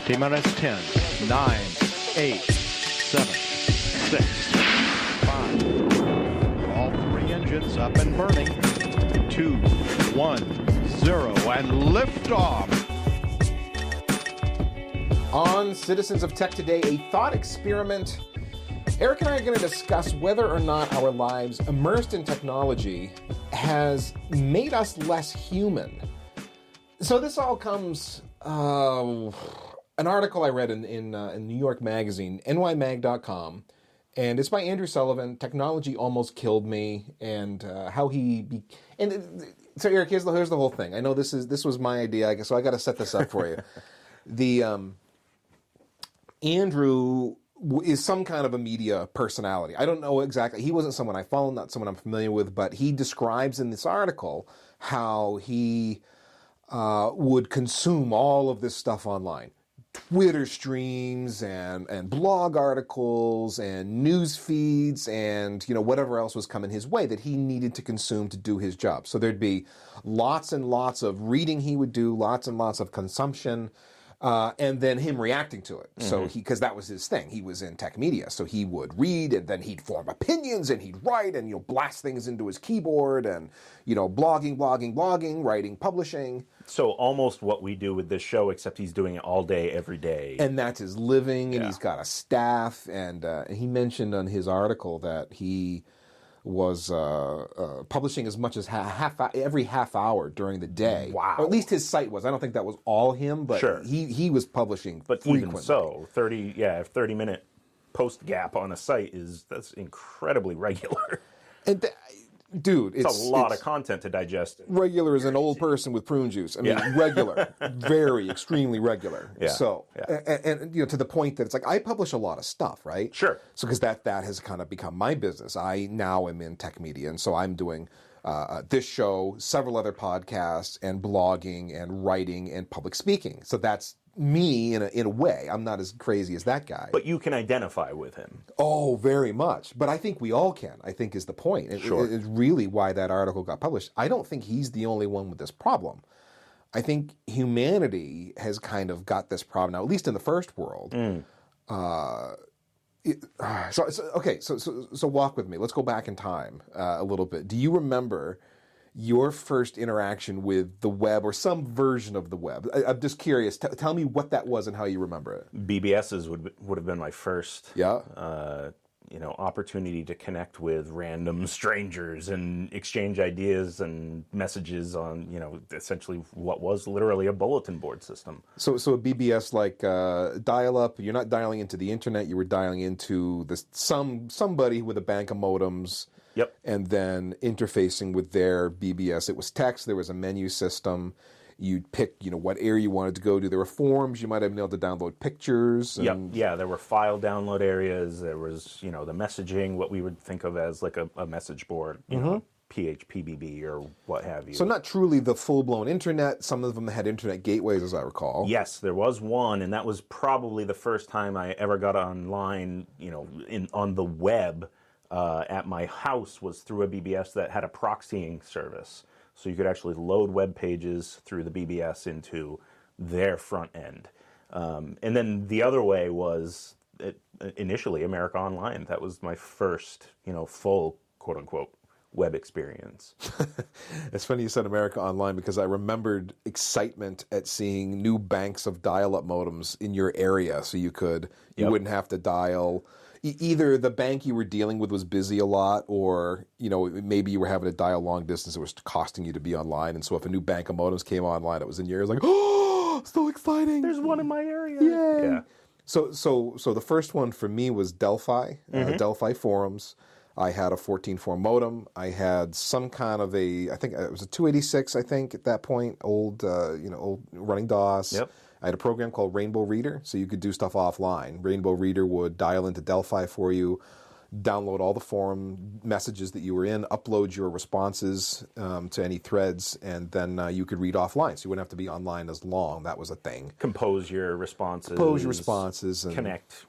T-minus 10, 9, 8, 7, 6, 5. All three engines up and burning. 2, 1, 0, and liftoff. On Citizens of Tech today, a thought experiment. Eric and I are going to discuss whether or not our lives immersed in technology has made us less human. So this all comes, an article I read in New York Magazine, nymag.com, and it's by Andrew Sullivan, Technology Almost Killed Me, and how he... So Eric, here's the whole thing. I know this was my idea, so I got to set this up for you. Andrew is some kind of a media personality. I don't know exactly. He wasn't someone I follow, not someone I'm familiar with, but he describes in this article how he would consume all of this stuff online. Twitter streams and blog articles and news feeds and whatever else was coming his way that he needed to consume to do his job. So there'd be lots and lots of reading he would do, lots and lots of consumption, and then him reacting to it. Mm-hmm. So because that was his thing. He was in tech media, so he would read and then he'd form opinions and he'd write and blast things into his keyboard and blogging, writing, publishing. So almost what we do with this show, except he's doing it all day, every day. And that's his living, and he's got a staff. And he mentioned on his article that he was publishing as much as every half hour during the day. Wow. Or at least his site was. I don't think that was all him, but sure. he was publishing but frequently. Even so, 30-minute post gap on a site that's incredibly regular. And dude, it's a lot of content to digest. Regular as an old person with prune juice. I mean, regular, very extremely regular. Yeah. So, and to the point that it's like I publish a lot of stuff, right? Sure. So because that has kind of become my business. I now am in tech media, and so I'm doing this show, several other podcasts, and blogging, and writing, and public speaking. So that's me in a way. I'm not as crazy as that guy. But you can identify with him. Oh, very much. But I think we all can, I think is the point. Sure. It's really why that article got published. I don't think he's the only one with this problem. I think humanity has kind of got this problem now, at least in the first world. So walk with me. Let's go back in time a little bit. Do you remember your first interaction with the web or some version of the web? I'm just curious. Tell me what that was and how you remember it. BBSs would have been my first opportunity to connect with random strangers and exchange ideas and messages on, essentially what was literally a bulletin board system. So a BBS like dial-up, you're not dialing into the internet, you were dialing into somebody with a bank of modems. Yep. And then interfacing with their BBS. It was text. There was a menu system. You'd pick, what area you wanted to go to. There were forums. You might have been able to download pictures. And Yeah, there were file download areas. There was, the messaging, what we would think of as like a message board, PHPBB or what have you. So not truly the full-blown internet. Some of them had internet gateways, as I recall. Yes, there was one, and that was probably the first time I ever got online, on the web. At my house was through a BBS that had a proxying service. So you could actually load web pages through the BBS into their front end. And then the other way was initially America Online. That was my first, full, quote-unquote, web experience. It's funny you said America Online because I remembered excitement at seeing new banks of dial-up modems in your area so you wouldn't have to dial... Either the bank you were dealing with was busy a lot or, maybe you were having to dial long distance. It was costing you to be online. And so if a new bank of modems came online, it was in your ear. It was like, oh, so exciting. There's one in my area. Yay. Yeah. So the first one for me was Delphi, Delphi forums. I had a 14.4 modem. I had some kind of I think it was a 286, I think, at that point, old running DOS. Yep. I had a program called Rainbow Reader, so you could do stuff offline. Rainbow Reader would dial into Delphi for you, download all the forum messages that you were in, upload your responses to any threads, and then you could read offline. So you wouldn't have to be online as long. That was a thing. Compose your responses. And connect.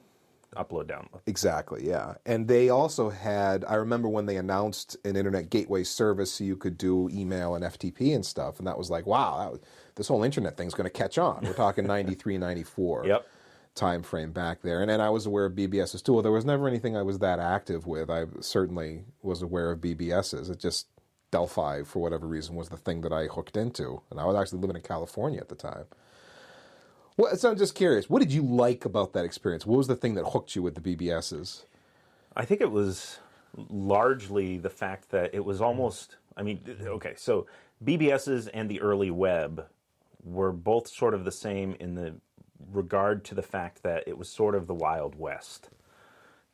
Upload, download. Exactly, yeah. And they also had, I remember when they announced an internet gateway service so you could do email and FTP and stuff, and that was like, wow, this whole internet thing's going to catch on. We're talking 93, 94 Yep. time frame back there. And I was aware of BBSs too. Well, there was never anything I was that active with. I certainly was aware of BBSs. It just, Delphi, for whatever reason, was the thing that I hooked into. And I was actually living in California at the time. Well, so I'm just curious, what did you like about that experience? What was the thing that hooked you with the BBSs? I think it was largely the fact that it was almost, I mean, okay, so BBSs and the early web were both sort of the same in the regard to the fact that it was sort of the Wild West.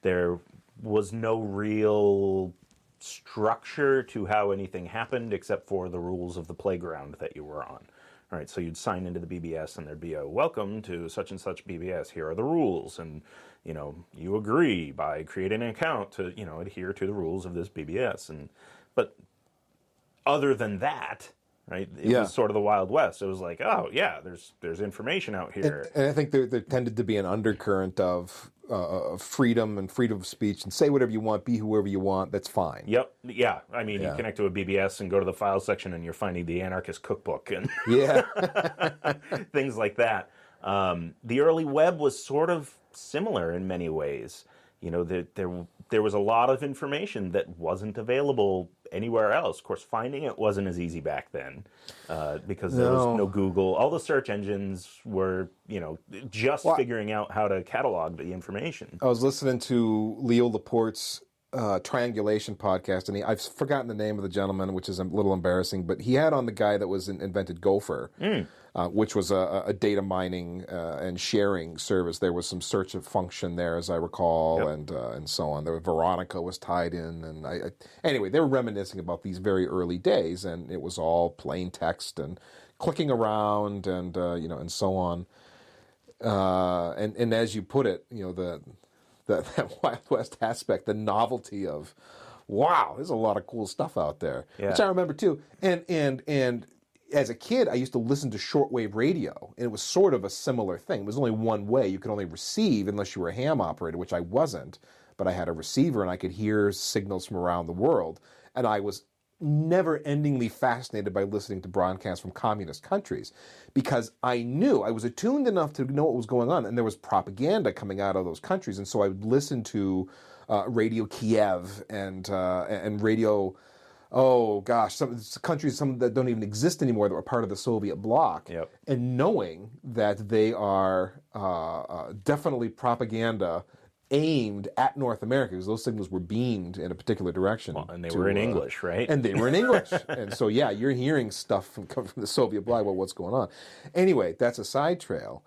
There was no real structure to how anything happened except for the rules of the playground that you were on. All right, so you'd sign into the BBS and there'd be a welcome to such and such BBS. Here are the rules. And, you know, you agree by creating an account to, you know, adhere to the rules of this BBS. But other than that, right, it was sort of the Wild West. It was like, oh, yeah, there's information out here. And I think there tended to be an undercurrent of freedom and freedom of speech and say whatever you want, be whoever you want, that's fine. Yep. Yeah. I mean, you connect to a BBS and go to the file section and you're finding the anarchist cookbook and things like that. The early web was sort of similar in many ways. You know, there was a lot of information that wasn't available anywhere else. Of course, finding it wasn't as easy back then because there was no Google. All the search engines were, you know, just figuring out how to catalog the information. I was listening to Leo Laporte's triangulation podcast, and I've forgotten the name of the gentleman, which is a little embarrassing, but he had on the guy that invented Gopher, which was a data mining and sharing service. There was some search function there, as I recall, and so on. There was Veronica was tied in, and anyway, they were reminiscing about these very early days, and it was all plain text and clicking around, and you know, and so on. And as you put it, you know, that Wild West aspect, the novelty of, wow, there's a lot of cool stuff out there, which I remember too. And as a kid, I used to listen to shortwave radio, and it was sort of a similar thing. It was only one way. You could only receive unless you were a ham operator, which I wasn't, but I had a receiver, and I could hear signals from around the world. And I was never-endingly fascinated by listening to broadcasts from communist countries because I was attuned enough to know what was going on, and there was propaganda coming out of those countries, and so I would listen to Radio Kiev and radio, oh gosh, some countries, some that don't even exist anymore that were part of the Soviet bloc, and knowing that they are definitely propaganda aimed at North America, because those signals were beamed in a particular direction. Well, and they were in English, right? And they were in English. And so, yeah, you're hearing stuff from the Soviet bloc about what's going on. Anyway, that's a side trail.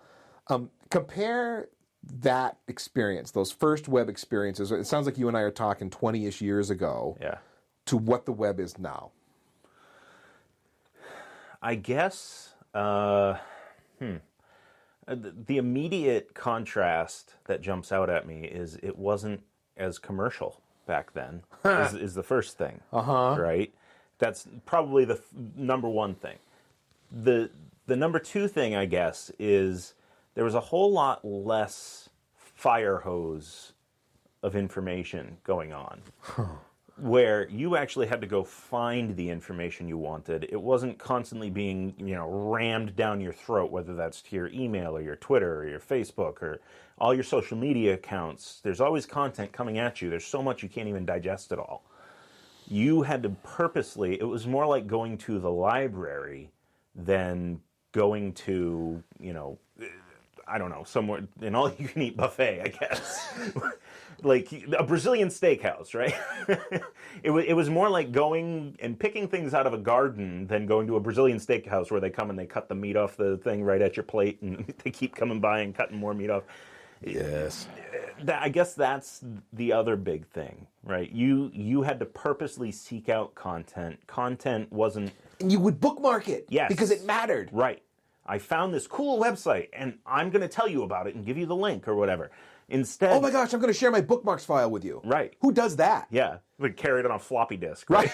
Compare that experience, those first web experiences, it sounds like you and I are talking 20-ish years ago, to what the web is now. I guess... The immediate contrast that jumps out at me is it wasn't as commercial back then, is the first thing, right? That's probably the number one thing. The number two thing, I guess, is there was a whole lot less fire hose of information going on. Where you actually had to go find the information you wanted. It wasn't constantly being, you know, rammed down your throat, whether that's to your email or your Twitter or your Facebook or all your social media accounts. There's always content coming at you. There's so much you can't even digest it all. You had to purposely, it was more like going to the library than going to, you know, I don't know, somewhere, an all-you-can-eat buffet, I guess. Like a Brazilian steakhouse, right? It was more like going and picking things out of a garden than going to a Brazilian steakhouse where they come and they cut the meat off the thing right at your plate and they keep coming by and cutting more meat off. Yes. I guess that's the other big thing, right? You had to purposely seek out content. Content wasn't... And you would bookmark it. Yes. Because it mattered. Right. I found this cool website and I'm going to tell you about it and give you the link or whatever. Instead, oh my gosh, I'm going to share my bookmarks file with you. Right. Who does that? Yeah. Like carry it on a floppy disk. Right.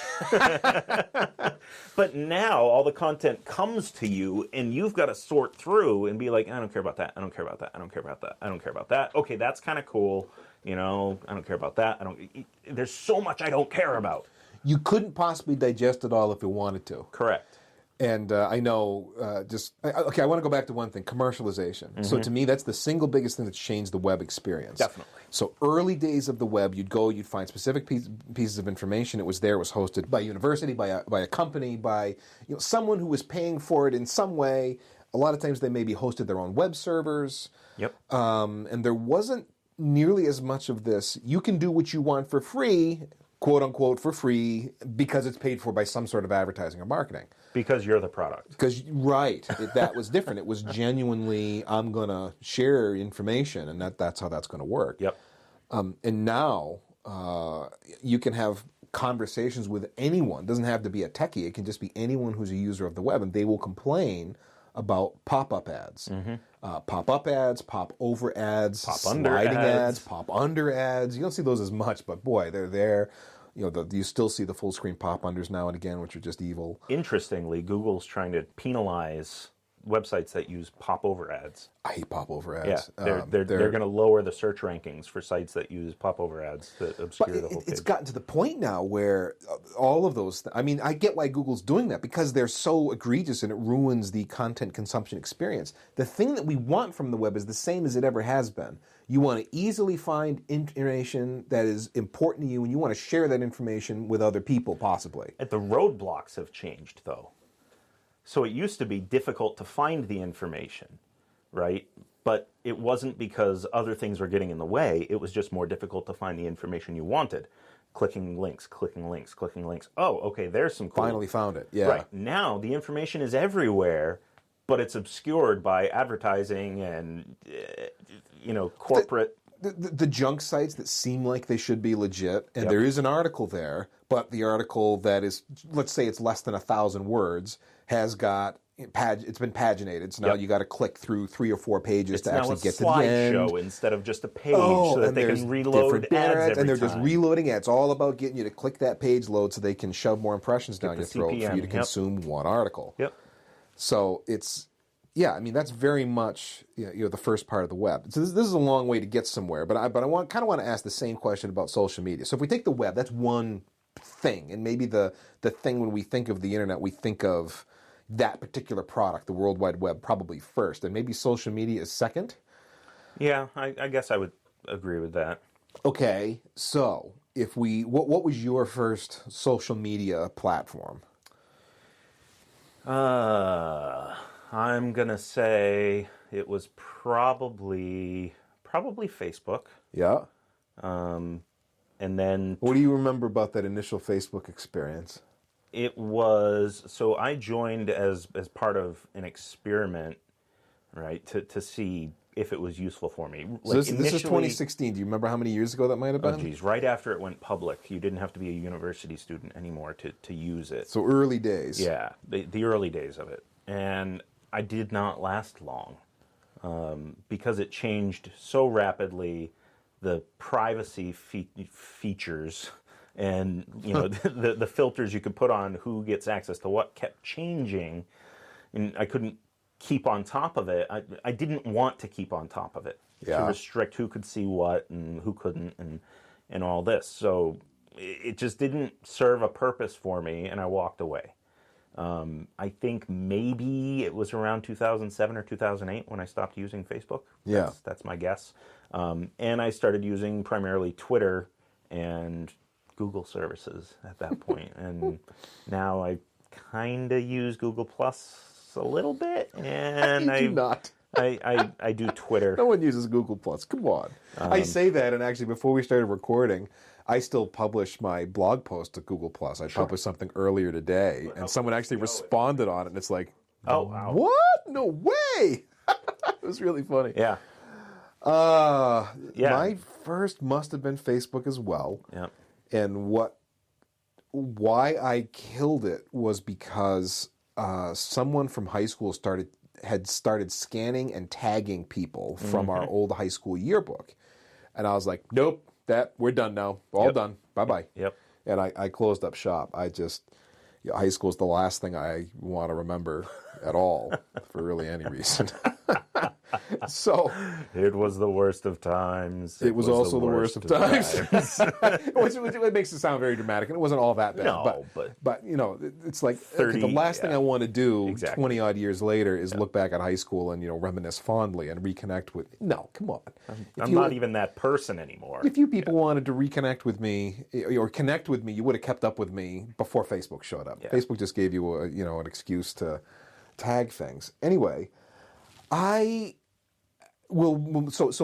But now all the content comes to you and you've got to sort through and be like, I don't care about that. I don't care about that. I don't care about that. I don't care about that. Okay, that's kind of cool. You know, I don't care about that. There's so much I don't care about. You couldn't possibly digest it all if you wanted to. Correct. And I know, I want to go back to one thing, commercialization. So to me, that's the single biggest thing that's changed the web experience. Definitely. So early days of the web, you'd find specific pieces of information. It was hosted by a university, by a company, by someone who was paying for it in some way. A lot of times they maybe hosted their own web servers. Yep. And there wasn't nearly as much of this. You can do what you want for free, quote unquote, for free, because it's paid for by some sort of advertising or marketing. Because you're the product. That was different. It was genuinely, I'm going to share information, and that's how that's going to work. Yep. And now you can have conversations with anyone. It doesn't have to be a techie. It can just be anyone who's a user of the web, and they will complain about pop-up ads. Pop-up ads, pop-over ads, Pop-under sliding ads. pop-under ads. You don't see those as much, but boy, they're there. You still see the full-screen pop-unders now and again, which are just evil. Interestingly, Google's trying to penalize websites that use pop-over ads. I hate pop-over ads. Yeah, they're going to lower the search rankings for sites that use pop-over ads that obscure the whole page. It's gotten to the point now where all of those... I get why Google's doing that, because they're so egregious and it ruins the content consumption experience. The thing that we want from the web is the same as it ever has been. You want to easily find information that is important to you, and you want to share that information with other people, possibly. The roadblocks have changed, though. So it used to be difficult to find the information, right? But it wasn't because other things were getting in the way. It was just more difficult to find the information you wanted. Clicking links, clicking links, clicking links. Oh, okay, there's some cool... Finally found it, yeah. Right. Now, the information is everywhere, but it's obscured by advertising and, corporate... The junk sites that seem like they should be legit, and there is an article there, but the article that is, let's say it's less than 1,000 words, has got, it's been paginated, so now you got to click through 3 or 4 pages to actually get to the end. It's now a slideshow instead of just a page, so that they can reload ads every time. And they're just reloading ads. It's all about getting you to click that page load so they can shove more impressions down your throat for you to consume one article. Yep. So it's... Yeah, that's very much the first part of the web. So this is a long way to get somewhere, but I want to ask the same question about social media. So if we take the web, that's one thing, and maybe the thing when we think of the internet, we think of that particular product, the World Wide Web, probably first, and maybe social media is second. Yeah, I guess I would agree with that. Okay, so if what was your first social media platform? I'm going to say it was probably Facebook. Yeah. And then... What do you remember about that initial Facebook experience? It was... So I joined as part of an experiment, right, to see if it was useful for me. So this is 2016. Do you remember how many years ago that might have been? Oh, geez. Right after it went public. You didn't have to be a university student anymore to use it. So early days. Yeah, the early days of it. And I did not last long because it changed so rapidly. The privacy features and the filters you could put on who gets access to what kept changing, and I couldn't keep on top of it. I didn't want to keep on top of it to restrict who could see what and who couldn't and all this. So it just didn't serve a purpose for me, and I walked away. I think maybe it was around 2007 or 2008 when I stopped using Facebook. That's my guess. And I started using primarily Twitter and Google services at that point. And now I kind of use Google Plus a little bit. And I do not. I do Twitter. No one uses Google Plus. Come on. I say that, and actually, before we started recording, I still publish my blog post to Google Plus. I published something earlier today, and someone actually responded on it, and it's like, oh, wow. What? No way! It was really funny. Yeah. My first must have been Facebook as well. Yeah. And why I killed it was because someone from high school had started scanning and tagging people from our old high school yearbook. And I was like, nope, we're done now. All done. Bye-bye. Yep. And I closed up shop. High school is the last thing I want to remember at all for really any reason. So it was the worst of times. it was also the worst of times. which makes it sound very dramatic, and it wasn't all that bad. No, but you know, it's like 30, the last thing I want to do exactly. 20 odd years later is look back at high school and, you know, reminisce fondly and reconnect with. No, come on. I'm not even that person anymore. If you people wanted to reconnect with me or connect with me, you would have kept up with me before Facebook showed up. Yeah. Facebook just gave you an excuse to tag things. Anyway, so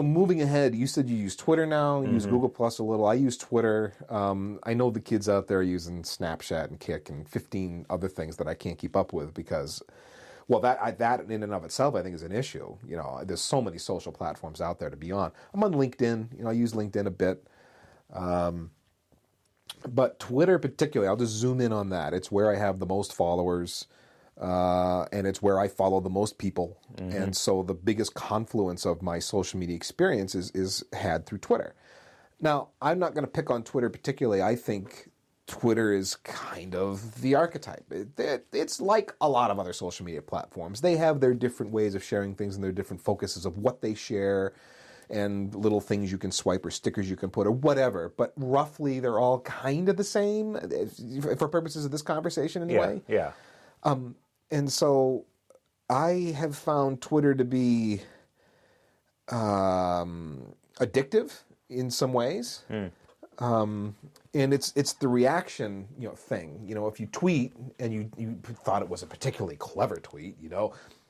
moving ahead, you said you use Twitter now, you use Google Plus a little. I use Twitter. I know the kids out there are using Snapchat and Kik and 15 other things that I can't keep up with because, well, that in and of itself I think is an issue. You know, there's so many social platforms out there to be on. I'm on LinkedIn. You know, I use LinkedIn a bit. But Twitter particularly, I'll just zoom in on that. It's where I have the most followers. And it's where I follow the most people. And so the biggest confluence of my social media experience is had through Twitter. Now, I'm not going to pick on Twitter particularly. I think Twitter is kind of the archetype. It's like a lot of other social media platforms. They have their different ways of sharing things and their different focuses of what they share and little things you can swipe or stickers you can put or whatever. But roughly, they're all kind of the same for purposes of this conversation anyway. Yeah. And so I have found Twitter to be addictive in some ways. And it's the reaction, thing. You know, if you tweet and you thought it was a particularly clever tweet,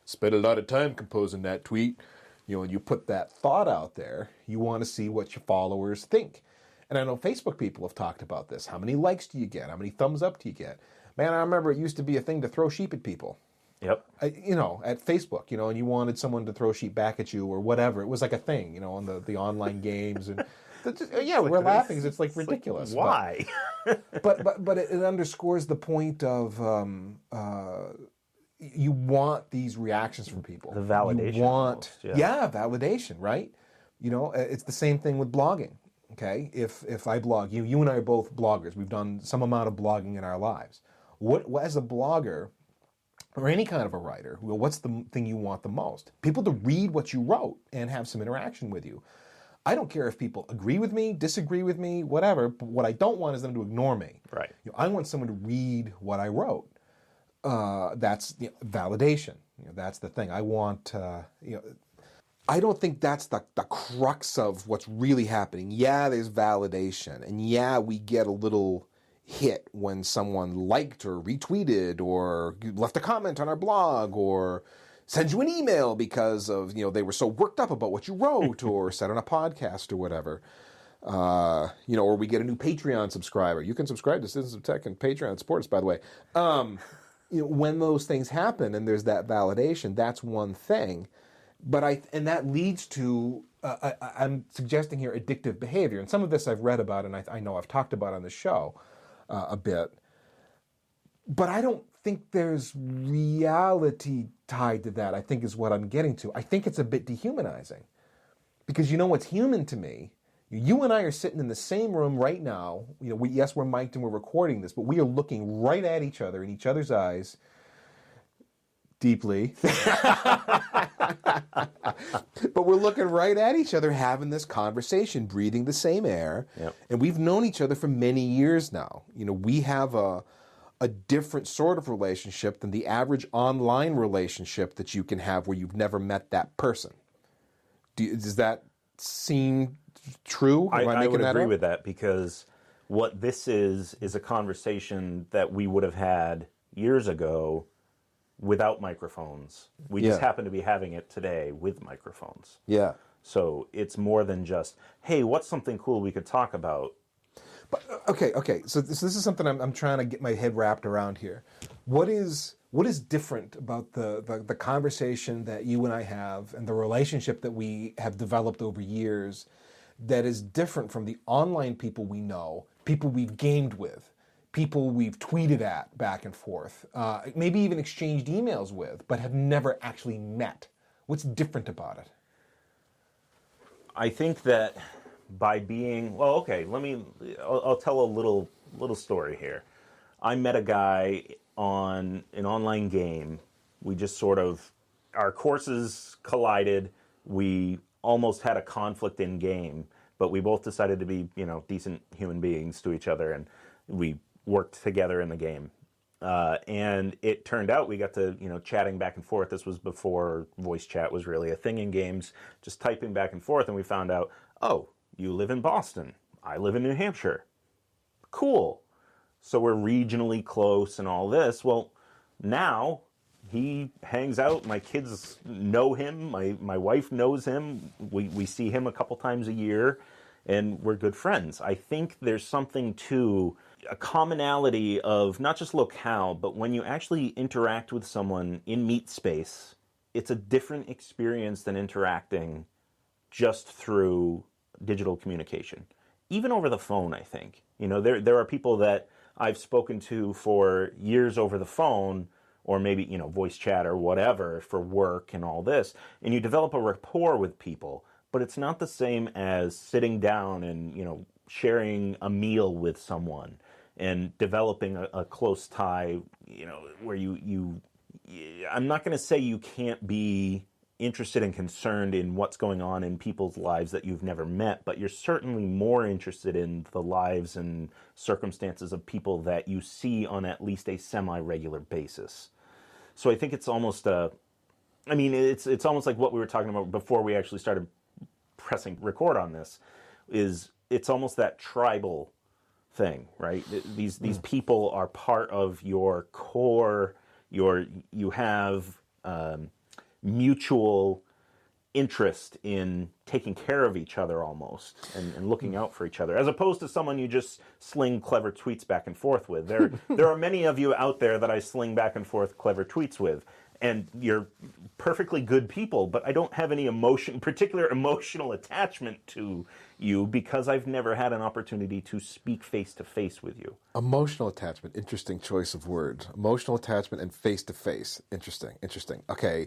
spent a lot of time composing that tweet, and you put that thought out there, you want to see what your followers think. And I know Facebook people have talked about this. How many likes do you get? How many thumbs up do you get? Man, I remember it used to be a thing to throw sheep at people. Yep. At Facebook, and you wanted someone to throw sheep back at you or whatever. It was like a thing, on the online games. And we're laughing because it's like ridiculous. Why? But it underscores the point of you want these reactions from people. The validation. You want, almost, validation, right? It's the same thing with blogging. Okay, if I blog, you and I are both bloggers. We've done some amount of blogging in our lives. What as a blogger or any kind of a writer, what's the thing you want the most? People to read what you wrote and have some interaction with you. I don't care if people agree with me, disagree with me, whatever. But what I don't want is them to ignore me. Right. I want someone to read what I wrote. That's validation. That's the thing. I want. I don't think that's the crux of what's really happening. Yeah, there's validation. And yeah, we get a little hit when someone liked or retweeted or left a comment on our blog or sends you an email because of, they were so worked up about what you wrote or said on a podcast or whatever. Or we get a new Patreon subscriber. You can subscribe to Citizens of Tech and Patreon support us, by the way. When those things happen and there's that validation, that's one thing. And that leads to, I'm suggesting here, addictive behavior. And some of this I've read about and I know I've talked about on the show a bit. But I don't think there's reality tied to that, I think is what I'm getting to. I think it's a bit dehumanizing. Because what's human to me? You and I are sitting in the same room right now. We're mic'd and we're recording this, but we are looking right at each other in each other's eyes deeply. But we're looking right at each other, having this conversation, breathing the same air. Yep. And we've known each other for many years now. We have a different sort of relationship than the average online relationship that you can have where you've never met that person. Does that seem true? I would agree with that because what this is a conversation that we would have had years ago without microphones. We just happen to be having it today with microphones. Yeah. So it's more than just, hey, what's something cool we could talk about? But okay. So this is something I'm trying to get my head wrapped around here. What is different about the conversation that you and I have and the relationship that we have developed over years that is different from the online people we know, people we've gamed with, people we've tweeted at back and forth, maybe even exchanged emails with, but have never actually met? What's different about it? I think that by being, I'll tell a little story here. I met a guy on an online game. We just sort of, our courses collided we almost had a conflict in game, but we both decided to be, decent human beings to each other, and we worked together in the game. And it turned out we got to, chatting back and forth. This was before voice chat was really a thing in games, just typing back and forth, and we found out, oh, you live in Boston. I live in New Hampshire. Cool. So we're regionally close and all this. Well, now he hangs out. My kids know him. My wife knows him. We see him a couple times a year, and we're good friends. I think there's something to a commonality of not just locale, but when you actually interact with someone in meet space, it's a different experience than interacting just through digital communication. Even over the phone, I think. There are people that I've spoken to for years over the phone, or maybe, voice chat or whatever for work and all this, and you develop a rapport with people, but it's not the same as sitting down and, sharing a meal with someone and developing a close tie, where I'm not going to say you can't be interested and concerned in what's going on in people's lives that you've never met, but you're certainly more interested in the lives and circumstances of people that you see on at least a semi-regular basis. So I think it's almost it's almost like what we were talking about before we actually started pressing record on this, is it's almost that tribal thing, right? These people are part of your core, you have mutual interest in taking care of each other almost, and looking out for each other, as opposed to someone you just sling clever tweets back and forth with. There are many of you out there that I sling back and forth clever tweets with, and you're perfectly good people, but I don't have any particular emotional attachment to you because I've never had an opportunity to speak face to face with you. Emotional attachment, interesting choice of word. Emotional attachment and face to face, interesting. Okay.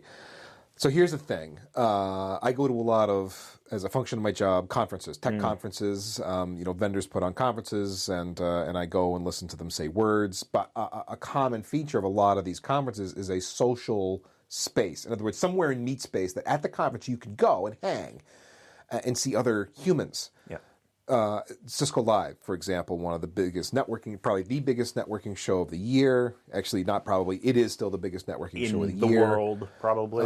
So here's the thing. I go to a lot of, as a function of my job, conferences, tech conferences. Vendors put on conferences, and I go and listen to them say words. But a common feature of a lot of these conferences is a social space. In other words, somewhere in meet space that at the conference you can go and hang and see other humans. Yeah. Cisco Live, for example, one of the biggest networking, probably the biggest networking show of the year. Actually, not probably, it is still the biggest networking show of the year. In the world, probably.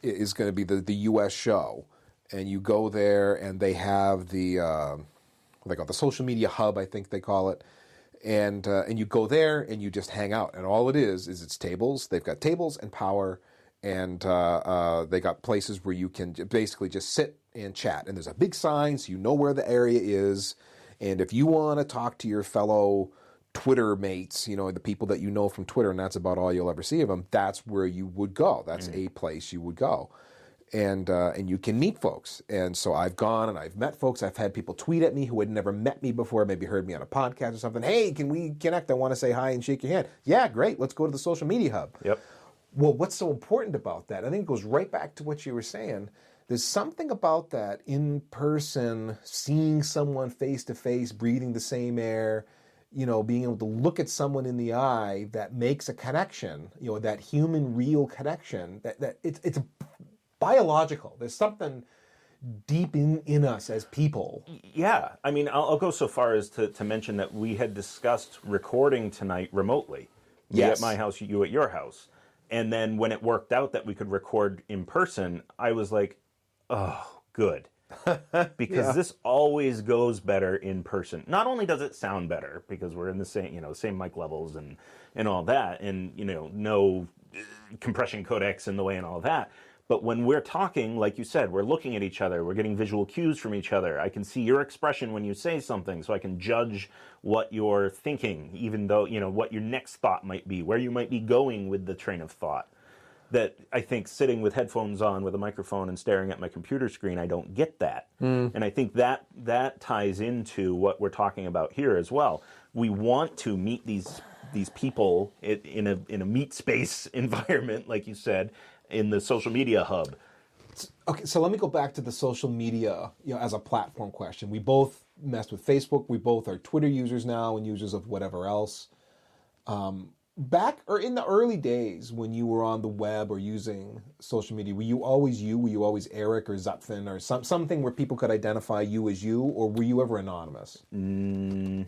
It is going to be the U.S. show. And you go there, and they have the, what they call the social media hub, I think they call it. And you go there, and you just hang out. And all it is it's tables. They've got tables and power, and they got places where you can basically just sit and chat. And there's a big sign so you know where the area is. And if you want to talk to your fellow Twitter mates, the people that you know from Twitter, and that's about all you'll ever see of them, that's where you would go. That's a place you would go. And you can meet folks. And so I've gone and I've met folks. I've had people tweet at me who had never met me before, maybe heard me on a podcast or something. Hey, can we connect? I want to say hi and shake your hand. Yeah, great. Let's go to the social media hub. Yep. Well, what's so important about that? I think it goes right back to what you were saying. There's something about that in person, seeing someone face to face, breathing the same air, being able to look at someone in the eye that makes a connection, that human real connection, that it's biological. There's something deep in us as people. Yeah. I mean, I'll go so far as to mention that we had discussed recording tonight remotely. Me Yes. at my house, you at your house. And then when it worked out that we could record in person, I was like, oh, good. Because this always goes better in person. Not only does it sound better, because we're in the same mic levels and all that, and, no compression codecs in the way and all that. But when we're talking, like you said, we're looking at each other, we're getting visual cues from each other. I can see your expression when you say something, so I can judge what you're thinking, even though, what your next thought might be, where you might be going with the train of thought. That I think sitting with headphones on with a microphone and staring at my computer screen, I don't get that. And I think that ties into what we're talking about here as well. We want to meet these people in a meet space environment, like you said, in the social media hub. Okay, so let me go back to the social media, as a platform question. We both messed with Facebook. We both are Twitter users now and users of whatever else. back or in the early days when you were on the web or using social media, were you always you? Were you always Eric or Zutphen or something where people could identify you as you, or were you ever anonymous? I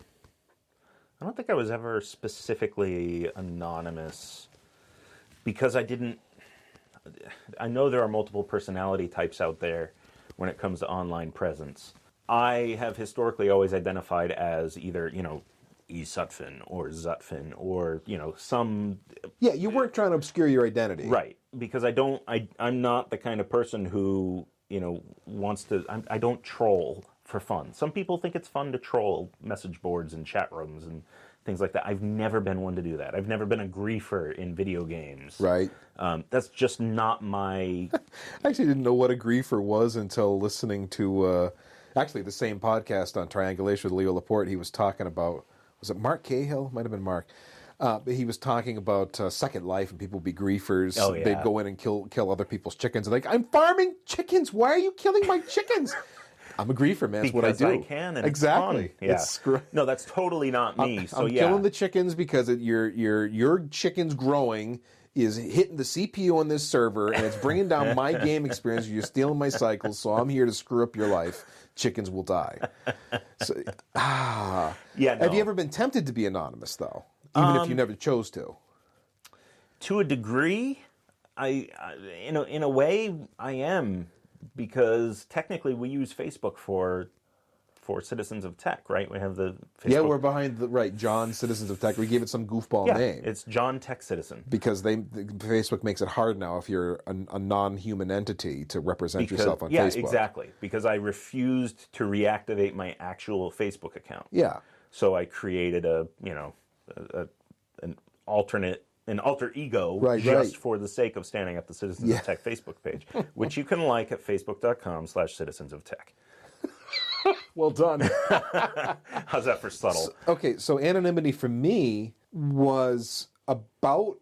don't think I was ever specifically anonymous because I know there are multiple personality types out there when it comes to online presence. I have historically always identified as either, E. Zutphen or Zutphen or, some... Yeah, you weren't trying to obscure your identity. Right, because I'm not the kind of person who, wants to... I don't troll for fun. Some people think it's fun to troll message boards and chat rooms and things like that. I've never been one to do that. I've never been a griefer in video games. Right. That's just not my... I actually didn't know what a griefer was until listening to, actually, the same podcast on Triangulation with Leo Laporte. He was talking about, was it Mark Cahill? Might have been Mark. But he was talking about Second Life and people would be griefers. Oh, yeah. They'd go in and kill other people's chickens. Like, I'm farming chickens. Why are you killing my chickens? I'm a griefer, man. That's what I do. I can, and exactly. It's fun. Yeah. No, that's totally not me. I'm killing the chickens because your chickens growing is hitting the CPU on this server, and it's bringing down my game experience. You're stealing my cycles, so I'm here to screw up your life. Chickens will die. So, Yeah. No. Have you ever been tempted to be anonymous, though, even if you never chose to? To a degree, in a way, I am. Because technically we use Facebook for Citizens of Tech, right? We have the Facebook... Yeah, we're behind John Citizens of Tech. We gave it some goofball name. It's John Tech Citizen. Because Facebook makes it hard now if you're a non-human entity to represent yourself on Facebook. Yeah, exactly. Because I refused to reactivate my actual Facebook account. Yeah. So I created an alter ego just for the sake of standing up the Citizens of Tech Facebook page, which you can like at facebook.com/Citizens of Tech. Well done. How's that for subtle? So anonymity for me was about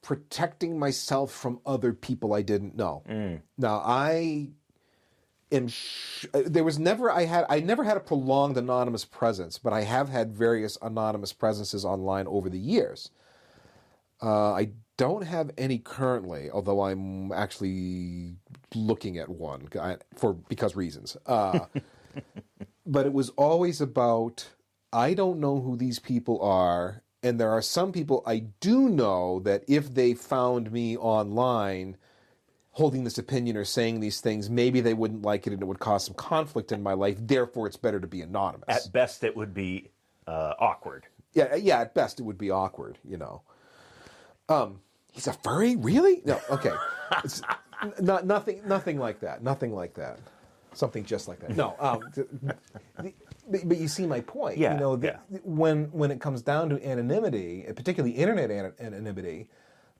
protecting myself from other people I didn't know. Now, I never had a prolonged anonymous presence, but I have had various anonymous presences online over the years. I don't have any currently, although I'm actually looking at one because reasons. But it was always about, I don't know who these people are, and there are some people I do know that if they found me online holding this opinion or saying these things, maybe they wouldn't like it and it would cause some conflict in my life. Therefore, it's better to be anonymous. At best, it would be awkward. Yeah. At best, it would be awkward. He's a furry, really? No, okay. It's nothing like that. Nothing like that. Something just like that. No. But you see my point. Yeah. When it comes down to anonymity, particularly internet anonymity,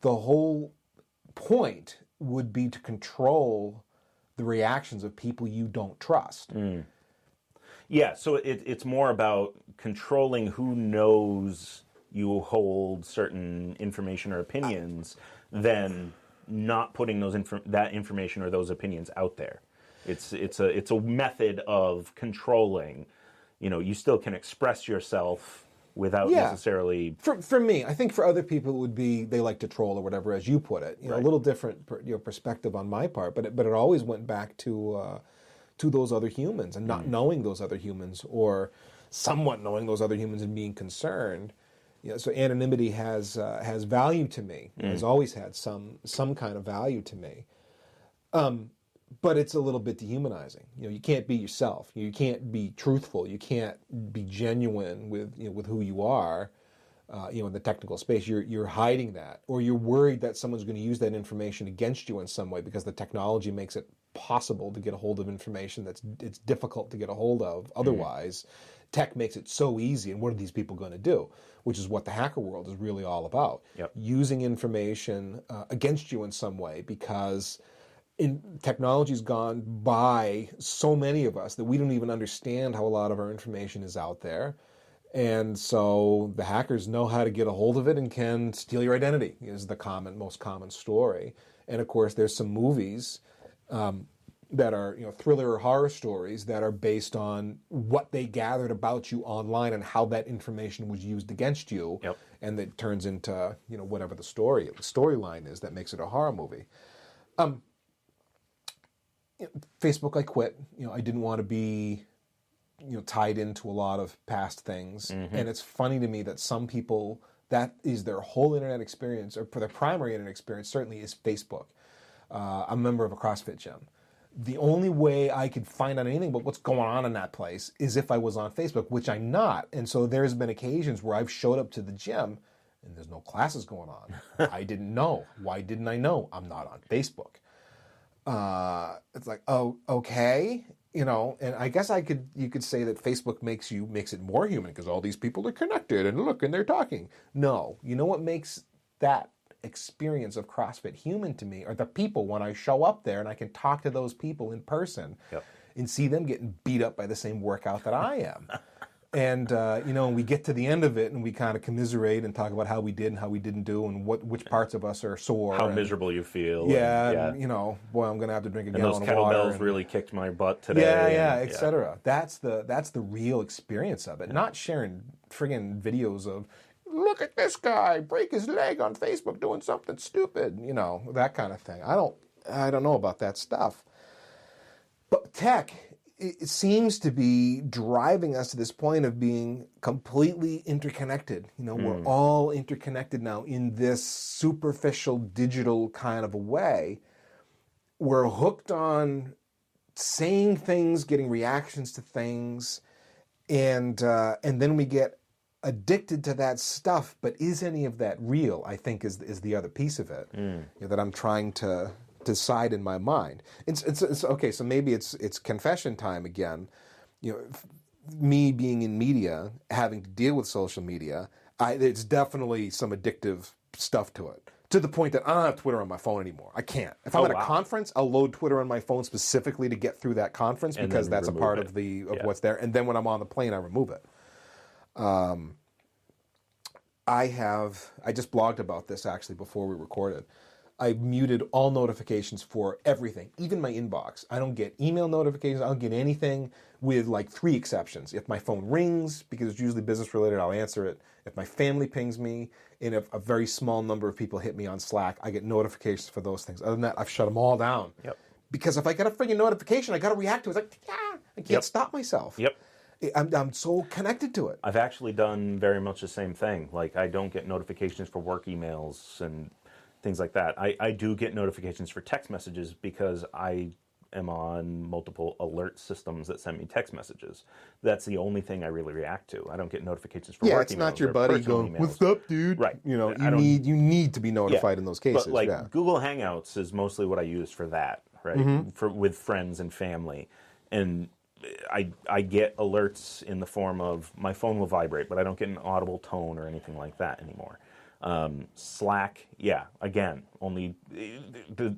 the whole point would be to control the reactions of people you don't trust. Yeah. So it's more about controlling who knows you hold certain information or opinions than not putting that information or those opinions out there. It's a method of controlling. You still can express yourself without necessarily... For me, I think for other people it would be they like to troll or whatever, as you put it. A little different perspective on my part, but it always went back to those other humans and not knowing those other humans or somewhat knowing those other humans and being concerned. So anonymity has value to me. It has always had some kind of value to me. But it's a little bit dehumanizing. You can't be yourself. You can't be truthful. You can't be genuine with who you are. In the technical space, you're hiding that, or you're worried that someone's going to use that information against you in some way because the technology makes it possible to get a hold of information it's difficult to get a hold of otherwise. Tech makes it so easy, and what are these people going to do? Which is what the hacker world is really all about. Yep. Using information against you in some way, because technology's gone by so many of us that we don't even understand how a lot of our information is out there. And so the hackers know how to get a hold of it and can steal your identity, is the most common story. And of course, there's some movies that are, thriller or horror stories that are based on what they gathered about you online and how that information was used against you. Yep. And that turns into, whatever the storyline is that makes it a horror movie. Facebook, I quit. I didn't want to be, tied into a lot of past things. Mm-hmm. And it's funny to me that some people, that is their whole internet experience, or for their primary internet experience, certainly is Facebook. I'm a member of a CrossFit gym. The only way I could find out anything about what's going on in that place is if I was on Facebook, which I'm not. And so there's been occasions where I've showed up to the gym and there's no classes going on. I didn't know. Why didn't I know? I'm not on Facebook. It's like, oh, okay. And I guess you could say that Facebook makes it more human because all these people are connected and look, and they're talking. No, you know what makes that experience of CrossFit human to me are the people when I show up there and I can talk to those people in person and see them getting beat up by the same workout that I am. And, we get to the end of it and we kind of commiserate and talk about how we did and how we didn't do and which parts of us are sore. How miserable you feel. Yeah, and, boy, I'm going to have to drink a gallon of water. And those kettlebells really kicked my butt today. Yeah, et cetera. That's the real experience of it. Not sharing friggin' videos of, look at this guy break his leg on Facebook doing something stupid, that kind of thing. I don't know about that stuff. But tech, it seems to be driving us to this point of being completely interconnected. We're all interconnected now in this superficial digital kind of a way. We're hooked on saying things, getting reactions to things, and then we get addicted to that stuff. But is any of that real? I think is the other piece of it that I'm trying to decide in my mind. It's okay. So maybe it's confession time again. Me being in media, having to deal with social media, it's definitely some addictive stuff to it. To the point that I don't have Twitter on my phone anymore. I can't. If I'm at a conference, I'll load Twitter on my phone specifically to get through that conference because that's a part of what's there. And then when I'm on the plane, I remove it. I just blogged about this actually before we recorded. I muted all notifications for everything, even my inbox. I don't get email notifications. I don't get anything with like 3 exceptions. If my phone rings, because it's usually business related, I'll answer it. If my family pings me, and if a very small number of people hit me on Slack, I get notifications for those things. Other than that, I've shut them all down. Yep. Because if I get a freaking notification, I got to react to it. It's like, I can't stop myself. Yep. I'm so connected to it. I've actually done very much the same thing. Like, I don't get notifications for work emails and things like that. I do get notifications for text messages because I am on multiple alert systems that send me text messages. That's the only thing I really react to. I don't get notifications for work emails. Yeah, it's not your buddy going, "What's up, dude?" Right. You need to be notified in those cases. But like Google Hangouts is mostly what I use for that, right? With friends and family. And I get alerts in the form of my phone will vibrate, but I don't get an audible tone or anything like that anymore. Slack, again, only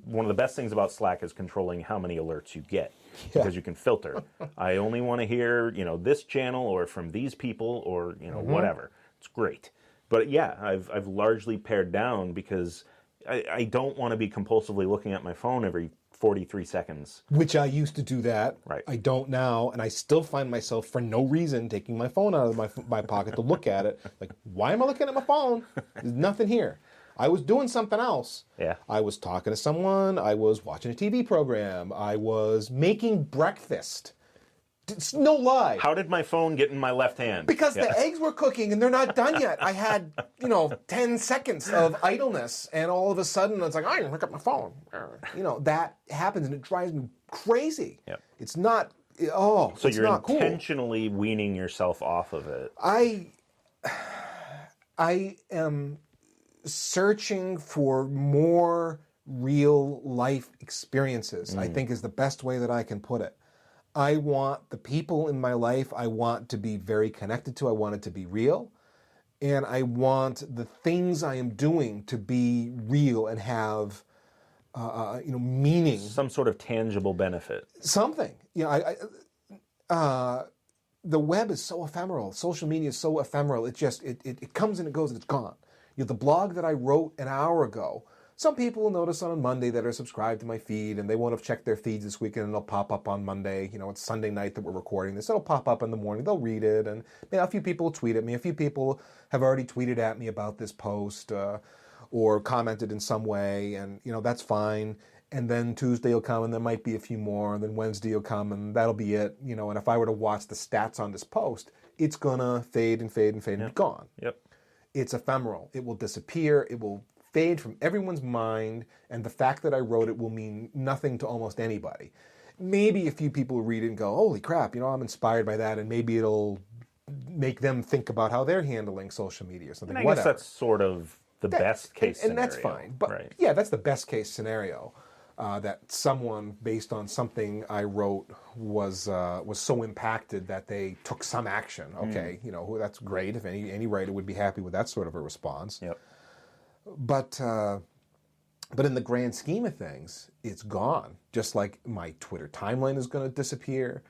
one of the best things about Slack is controlling how many alerts you get because you can filter. I only want to hear, this channel or from these people or, whatever. It's great. But I've largely pared down because I don't want to be compulsively looking at my phone every 43 seconds. Which I used to do that. Right. I don't now, and I still find myself for no reason taking my phone out of my pocket to look at it. Like, why am I looking at my phone? There's nothing here. I was doing something else. Yeah. I was talking to someone. I was watching a TV program. I was making breakfast. It's no lie. How did my phone get in my left hand? Because the eggs were cooking and they're not done yet. I had, 10 seconds of idleness, and all of a sudden it's like, I can look at my phone. That happens, and it drives me crazy. Yep. It's not. So it's you're not intentionally weaning yourself off of it. I am searching for more real life experiences. I think is the best way that I can put it. I want the people in my life I want to be very connected to. I want it to be real. And I want the things I am doing to be real and have, meaning. Some sort of tangible benefit. Something. The web is so ephemeral. Social media is so ephemeral. It just, it comes and it goes and it's gone. The blog that I wrote an hour ago Some people will notice on Monday that are subscribed to my feed, and they won't have checked their feeds this weekend, and it'll pop up on Monday. You know, it's Sunday night that we're recording this. It'll pop up in the morning. They'll read it, and you know, a few people will tweet at me. A few people have already tweeted at me about this post or commented in some way, and you know, that's fine. And then Tuesday will come, and there might be a few more, and then Wednesday will come, and that'll be it. You know, and if I were to watch the stats on this post, it's gonna fade and fade and fade and be gone. Yep. It's ephemeral. It will disappear. It will fade from everyone's mind, and the fact that I wrote it will mean nothing to almost anybody. Maybe a few people read it and go, holy crap, you know, I'm inspired by that, and maybe it'll make them think about how they're handling social media or something. And I guess that's sort of the best case scenario. And that's fine. But right. yeah, that's the best case scenario. That someone, based on something I wrote, was so impacted that they took some action. Okay, you know, that's great. If any writer would be happy with that sort of a response. Yep. But in the grand scheme of things, it's gone. Just like my Twitter timeline is going to disappear,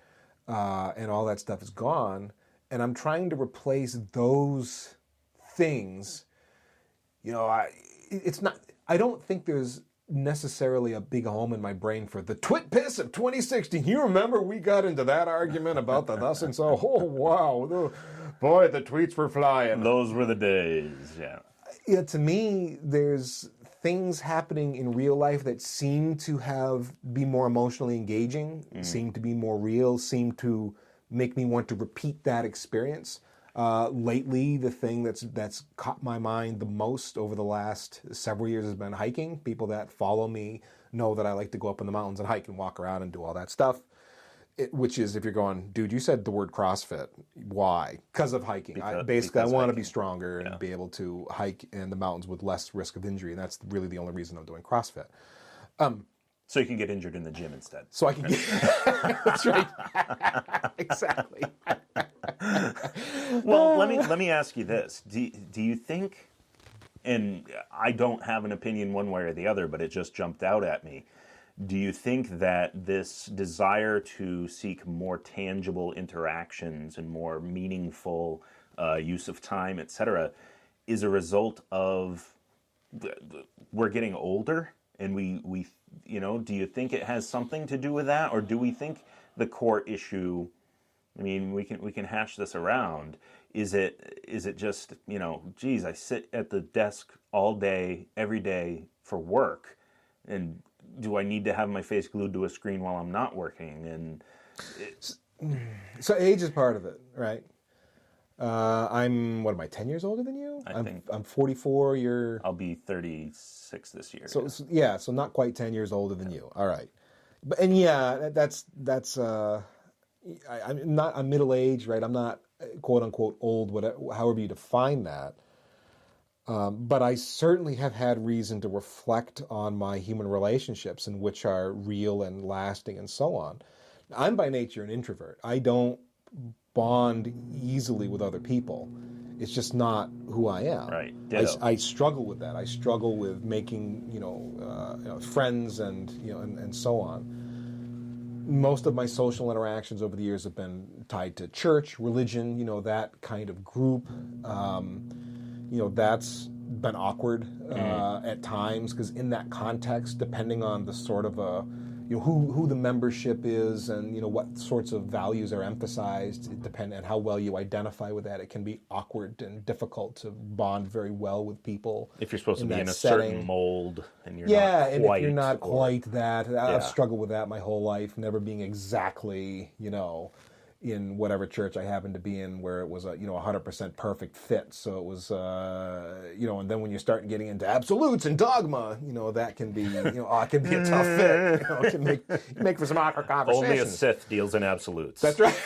and all that stuff is gone. And I'm trying to replace those things. You know, I don't think there's necessarily a big home in my brain for the twit piss of 2016. You remember we got into that argument about the thus and so? Oh, wow. Boy, the tweets were flying. Those were the days, yeah. Yeah, to me, there's things happening in real life that seem to be more emotionally engaging, seem to be more real, seem to make me want to repeat that experience. Lately, the thing that's caught my mind the most over the last several years has been hiking. People that follow me know that I like to go up in the mountains and hike and walk around and do all that stuff. Which is, if you're going, dude, you said the word CrossFit. Why? Because of hiking. I want to be stronger and be able to hike in the mountains with less risk of injury, and that's really the only reason I'm doing CrossFit. So you can get injured in the gym instead. So I can get... That's right. Exactly. Well, let me ask you this. Do you think, and I don't have an opinion one way or the other, but it just jumped out at me. Do you think that this desire to seek more tangible interactions and more meaningful use of time, etc., is a result of we're getting older, and we you know, do you think it has something to do with that, or do we think the core issue? I mean, we can hash this around. Is it just, you know, geez, I sit at the desk all day, every day for work, and do I need to have my face glued to a screen while I'm not working? And so age is part of it, right? What am I, 10 years older than you? I'm 44, I'll be 36 this year. So yeah, so not quite 10 years older than you. All right. And yeah, I'm middle-aged, right? I'm not quote-unquote old, whatever, however you define that. But I certainly have had reason to reflect on my human relationships, and which are real and lasting and so on. I'm by nature an introvert. I don't bond easily with other people. It's just not who I am. Right. I struggle with that. I struggle with making, friends and so on. Most of my social interactions over the years have been tied to church, religion, that kind of group. That's been awkward at times, because in that context, depending on the sort of who the membership is and what sorts of values are emphasized, and how well you identify with that, it can be awkward and difficult to bond very well with people. If you're supposed to be in a setting. certain mold and you're not and if you're not quite that, Yeah. I've struggled with that my whole life, never being exactly in whatever church I happened to be in, where it was a 100% perfect fit. So it was and then when you start getting into absolutes and dogma, that can be it can be a tough fit. It can make for some awkward conversations. Only a Sith deals in absolutes. That's right.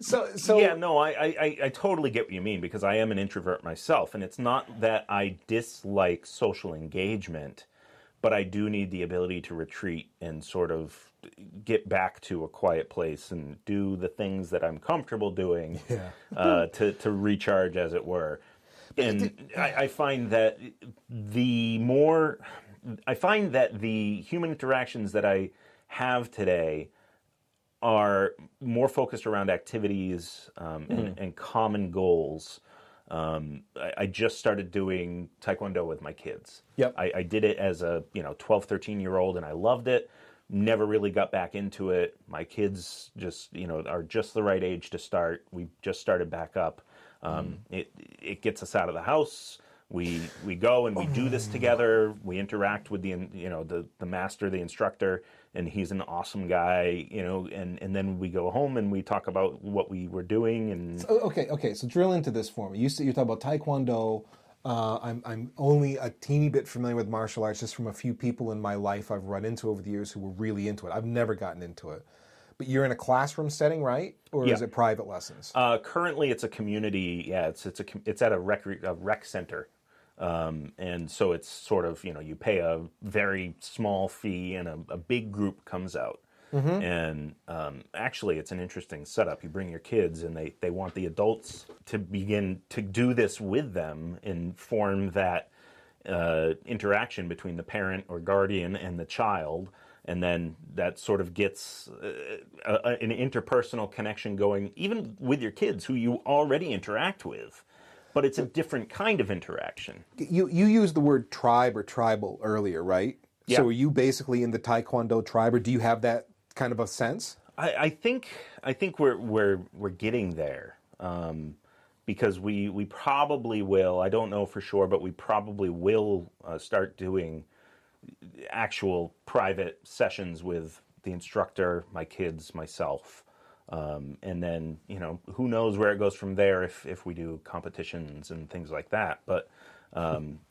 So yeah, no, I totally get what you mean, because I am an introvert myself, and it's not that I dislike social engagement, but I do need the ability to retreat and sort of get back to a quiet place and do the things that I'm comfortable doing to recharge, as it were. And I find that the human interactions that I have today are more focused around activities and common goals I just started doing Taekwondo with my kids. Yep. I did it as a 12, 13-year-old, and I loved it. Never really got back into it. My kids just are just the right age to start. We just started back up. It gets us out of the house. We go and we do this together. We interact with the master, the instructor, and he's an awesome guy. And then we go home and we talk about what we were doing. And Okay. So drill into this for me. You talk about Taekwondo. I'm only a teeny bit familiar with martial arts just from a few people in my life I've run into over the years who were really into it. I've never gotten into it. But you're in a classroom setting, right? Or is it private lessons? Currently, it's a community. Yeah, it's at a rec center, and so it's sort of you pay a very small fee and a big group comes out. Mm-hmm. And actually, it's an interesting setup. You bring your kids, and they want the adults to begin to do this with them and form that interaction between the parent or guardian and the child. And then that sort of gets an interpersonal connection going, even with your kids who you already interact with. But it's a different kind of interaction. You used the word tribe or tribal earlier, right? Yeah. So are you basically in the Taekwondo tribe, or do you have that kind of a sense? I think we're getting there, because we probably will. I don't know for sure, but we probably will start doing actual private sessions with the instructor, my kids, myself, and then who knows where it goes from there if we do competitions and things like that. But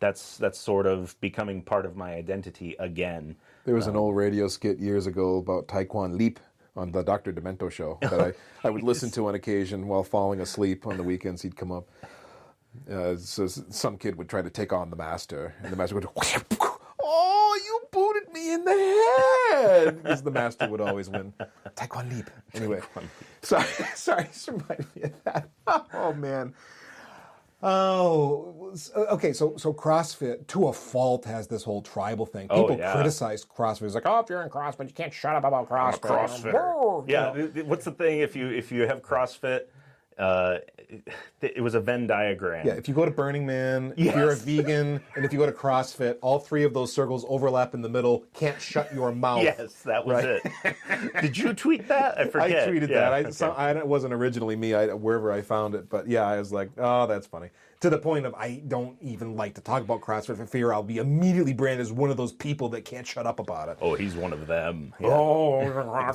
that's sort of becoming part of my identity again. There was an old radio skit years ago about Taekwondo Leap on the Dr. Demento show that I would listen to on occasion while falling asleep on the weekends. He'd come up. So some kid would try to take on the master, and the master would "Oh, you booted me in the head!" Because the master would always win. Taekwondo Leap. Anyway, sorry, just reminded me of that. Oh, man. Oh, okay. So CrossFit, to a fault, has this whole tribal thing. People criticize CrossFit. It's like, if you're in CrossFit, you can't shut up about CrossFit. CrossFitter. Yeah. What's the thing? If you have CrossFit, it was a Venn diagram. Yeah, if you go to Burning Man, if you're a vegan, and if you go to CrossFit, all three of those circles overlap in the middle. Can't shut your mouth. Yes, that was it. Did you tweet that? I forget. I tweeted that. It wasn't originally me, wherever I found it. But yeah, I was like, oh, that's funny. To the point of I don't even like to talk about CrossFit for fear I'll be immediately branded as one of those people that can't shut up about it. Oh, he's one of them. Yeah. Oh,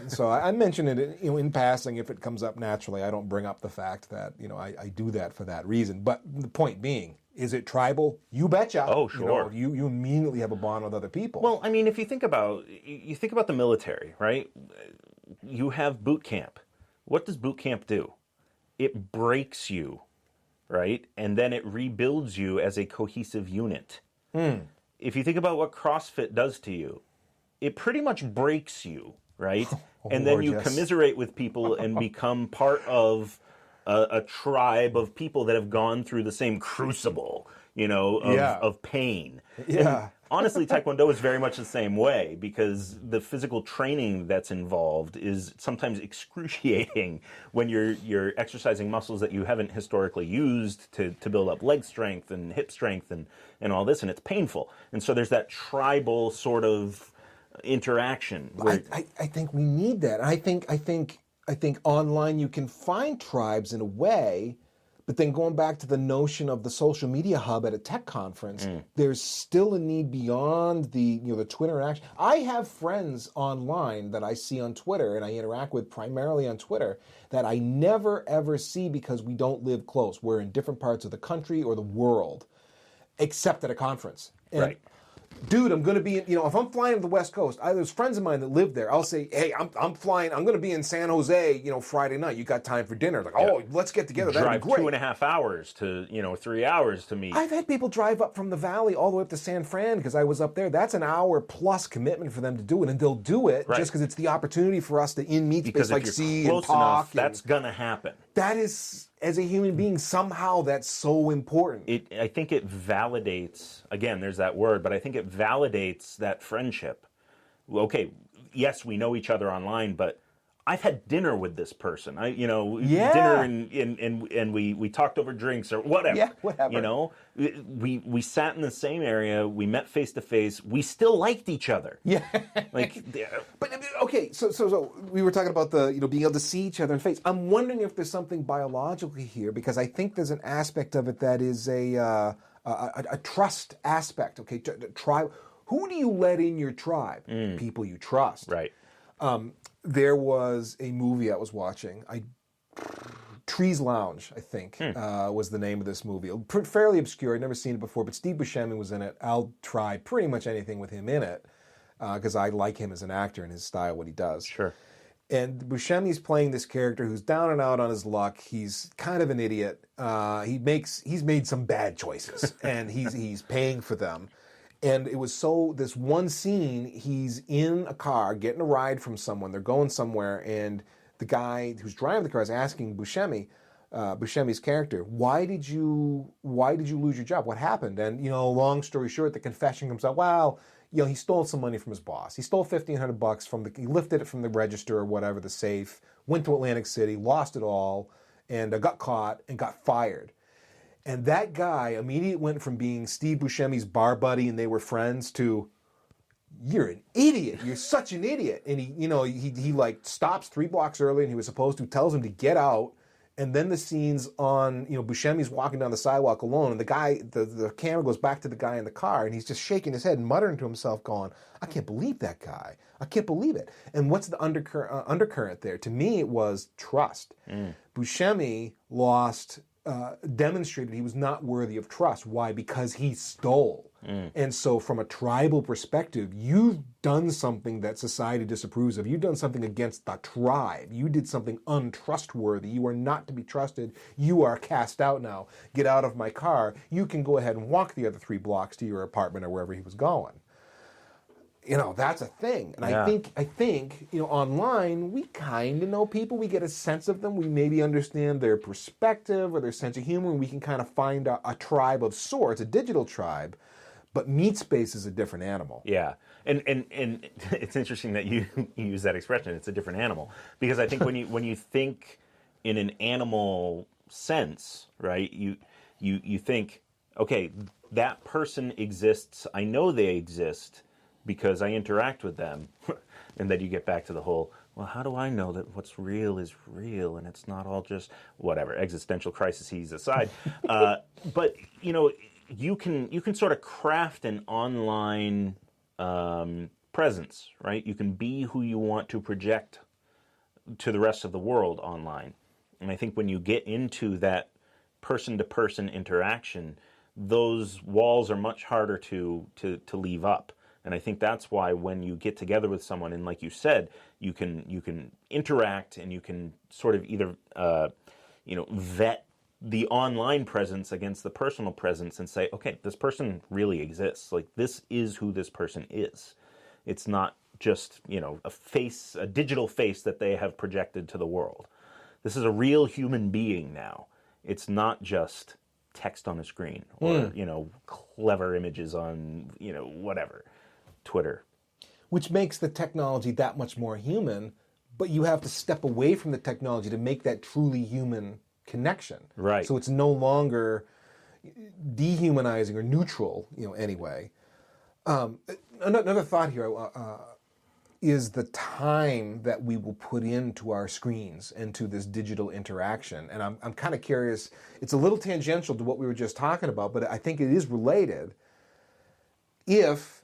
so I mention it in passing if it comes up naturally. I don't bring up the fact that I do that for that reason. But the point being, is it tribal? You betcha. Oh, sure. You immediately have a bond with other people. Well, I mean, if you think about the military, right? You have boot camp. What does boot camp do? It breaks you. Right? And then it rebuilds you as a cohesive unit. If you think about what CrossFit does to you, it pretty much breaks you, right? And then you commiserate with people and become part of a tribe of people that have gone through the same crucible, of pain. Yeah. And honestly, Taekwondo is very much the same way, because the physical training that's involved is sometimes excruciating when you're exercising muscles that you haven't historically used to build up leg strength and hip strength and all this, and it's painful. And so there's that tribal sort of interaction. I think we need that. I think online you can find tribes in a way. But then going back to the notion of the social media hub at a tech conference, there's still a need beyond the Twitter interaction. I have friends online that I see on Twitter and I interact with primarily on Twitter that I never ever see because we don't live close. We're in different parts of the country or the world, except at a conference. And right. Dude, I'm going to be, if I'm flying to the West Coast, there's friends of mine that live there. I'll say, hey, I'm flying, I'm going to be in San Jose, Friday night. You got time for dinner? Like, let's get together. That'd be great. Drive 2.5 hours to, 3 hours to meet. I've had people drive up from the valley all the way up to San Fran because I was up there. That's an hour plus commitment for them to do it. And they'll do it just because it's the opportunity for us to meet space, like see and talk. Enough, that's going to happen. That is, as a human being, somehow that's so important. I think it validates, again, there's that word, but I think it validates that friendship. Okay, yes, we know each other online, but I've had dinner with this person. Yeah. Dinner and we talked over drinks or whatever. Yeah, whatever. You know, we sat in the same area. We met face to face. We still liked each other. Yeah. Like, But okay, so we were talking about the being able to see each other in face. I'm wondering if there's something biologically here, because I think there's an aspect of it that is a trust aspect. Okay, tribe. Who do you let in your tribe? People you trust. right. There was a movie I was watching. Trees Lounge, I think, was the name of this movie. Fairly obscure. I'd never seen it before, but Steve Buscemi was in it. I'll try pretty much anything with him in it because I like him as an actor and his style, what he does. Sure. And Buscemi's playing this character who's down and out on his luck. He's kind of an idiot. He's made some bad choices, and he's paying for them. And it was this one scene, he's in a car getting a ride from someone. They're going somewhere, and the guy who's driving the car is asking Buscemi's character, why did you lose your job? What happened? And, long story short, the confession comes out, well, he stole some money from his boss. He stole $1,500 he lifted it from the register or whatever, the safe, went to Atlantic City, lost it all, and got caught and got fired. And that guy immediately went from being Steve Buscemi's bar buddy and they were friends to, you're an idiot. You're such an idiot. And he like stops 3 blocks earlier than he was supposed to, tells him to get out. And then the scene's on, Buscemi's walking down the sidewalk alone, and the guy, the camera goes back to the guy in the car, and he's just shaking his head and muttering to himself, going, I can't believe that guy. I can't believe it. And what's the undercurrent there? To me, it was trust. Buscemi demonstrated he was not worthy of trust. Why? Because he stole. And so from a tribal perspective, you've done something that society disapproves of. You've done something against the tribe. You did something untrustworthy. You are not to be trusted. You are cast out now. Get out of my car. You can go ahead and walk the other 3 blocks to your apartment or wherever he was going. That's a thing. And yeah. I think, online, we kind of know people. We get a sense of them. We maybe understand their perspective or their sense of humor, and we can kind of find a tribe of sorts, a digital tribe. But meat space is a different animal. Yeah. And it's interesting that you use that expression. It's a different animal. Because I think when you think in an animal sense, right, you think, okay, that person exists. I know they exist because I interact with them. And then you get back to the whole, well, how do I know that what's real is real and it's not all just whatever, existential crises aside. But, you can sort of craft an online presence, right? You can be who you want to project to the rest of the world online. And I think when you get into that person-to-person interaction, those walls are much harder to leave up. And I think that's why when you get together with someone, and like you said, you can interact and you can sort of either vet the online presence against the personal presence and say, okay, this person really exists. Like, this is who this person is. It's not just, a digital face that they have projected to the world. This is a real human being now. It's not just text on a screen or, clever images on, whatever, Twitter. Which makes the technology that much more human, but you have to step away from the technology to make that truly human connection. Right. So it's no longer dehumanizing or neutral, anyway. Another thought here is the time that we will put into our screens and to this digital interaction. And I'm kind of curious, it's a little tangential to what we were just talking about, but I think it is related. If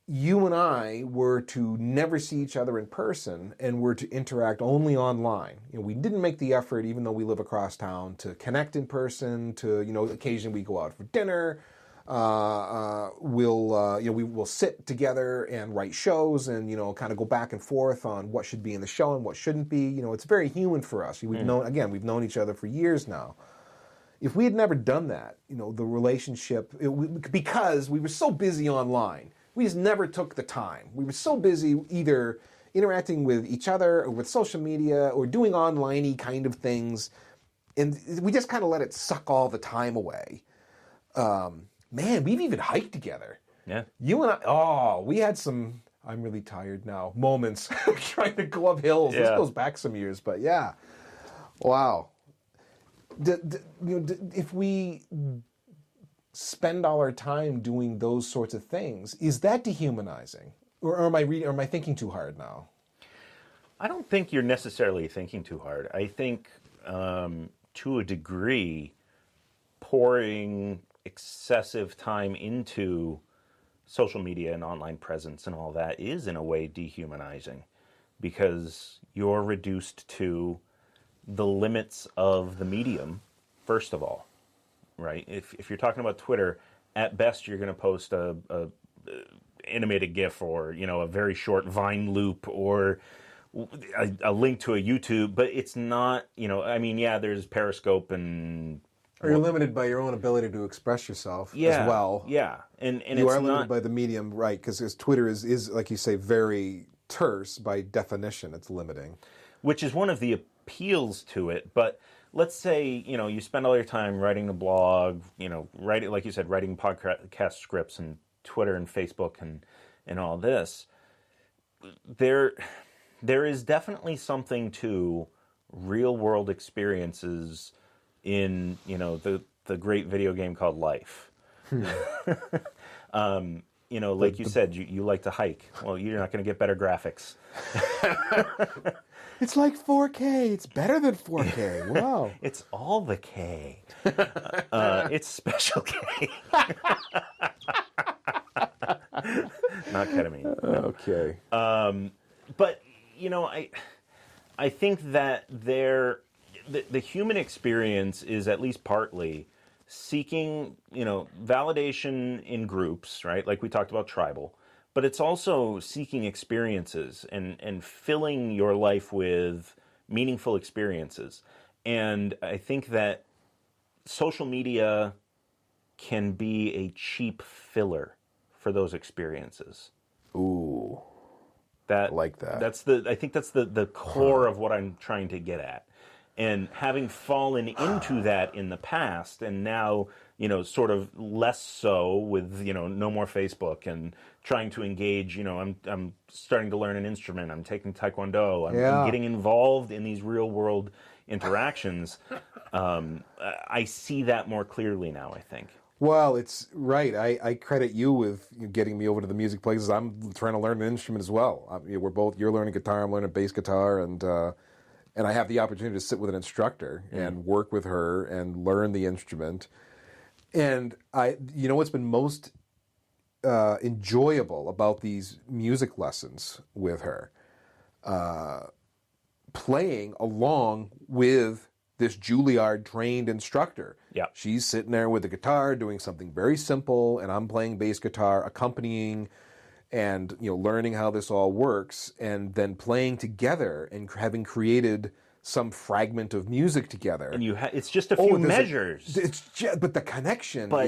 you and I were to never see each other in person and were to interact only online, we didn't make the effort, even though we live across town, to connect in person, to, occasionally we go out for dinner, we will sit together and write shows and, kind of go back and forth on what should be in the show and what shouldn't be. It's very human for us. We've known each other for years now. If we had never done that, the relationship, because we were so busy online, we just never took the time. We were so busy either interacting with each other or with social media or doing online-y kind of things, and we just kind of let it suck all the time away. Man, we've even hiked together. Yeah. You and I, we had some, I'm really tired now. Moments trying to go up hills. This Yeah. goes back some years, but yeah. Wow. If we spend all our time doing those sorts of things, is that dehumanizing? Or am I thinking too hard now? I don't think you're necessarily thinking too hard. I think, to a degree, pouring excessive time into social media and online presence and all that is, in a way, dehumanizing, because you're reduced to the limits of the medium, first of all, right? If you're talking about Twitter, at best you're going to post a animated GIF, or a very short Vine loop, or a link to a YouTube, but it's not, there's Periscope and... Or you're limited by your own ability to express yourself Yeah, as well. yeah. And You it's are limited not... by the medium, right, because Twitter is, like you say, very terse by definition. It's limiting. Which is one of the appeals to it, but let's say, you spend all your time writing the blog, writing, like you said, writing podcast scripts and Twitter and Facebook and all this. There is definitely something to real world experiences in, the great video game called life. Like you said, you like to hike. Well, you're not going to get better graphics. It's like 4K. It's better than 4K. Wow. It's all the K. It's special K. Not ketamine. No. Okay. But, I think that the human experience is at least partly seeking, validation in groups, right? Like we talked about tribal. But it's also seeking experiences and filling your life with meaningful experiences. And I think that social media can be a cheap filler for those experiences. Ooh. That, I like that. I think that's the core of what I'm trying to get at. And having fallen into that in the past, and now, sort of less so with, no more Facebook, and trying to engage, I'm starting to learn an instrument, I'm taking Taekwondo, I'm getting involved in these real world interactions. I see that more clearly now, I think. Well, it's right. I credit you with getting me over to the music places. I'm trying to learn an instrument as well. You're learning guitar, I'm learning bass guitar, and I have the opportunity to sit with an instructor and work with her and learn the instrument. And what's been most enjoyable about these music lessons with her, playing along with this Juilliard trained instructor. Yeah. She's sitting there with the guitar doing something very simple, and I'm playing bass guitar, accompanying and learning how this all works, and then playing together and having created some fragment of music together. And it's just a few measures. But the connection is... But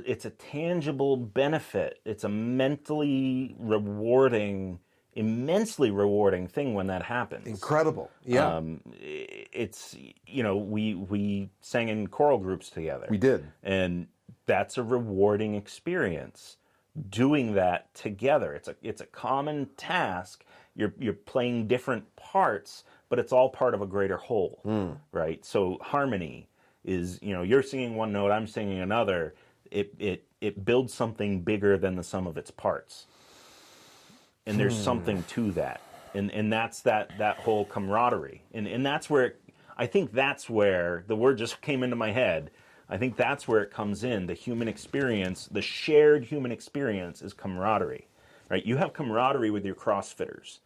it's a tangible benefit. It's a mentally rewarding, immensely rewarding thing when that happens. Incredible. Yeah. It's, we sang in choral groups together. We did. And that's a rewarding experience. Doing that together, it's a common task. You're playing different parts, but it's all part of a greater whole, right? So harmony is, you're singing one note, I'm singing another. It builds something bigger than the sum of its parts, and there's something to that, and that's that whole camaraderie, and that's where I think that's where the word just came into my head. I think that's where it comes in. The human experience, the shared human experience is camaraderie, right? You have camaraderie with your CrossFitters.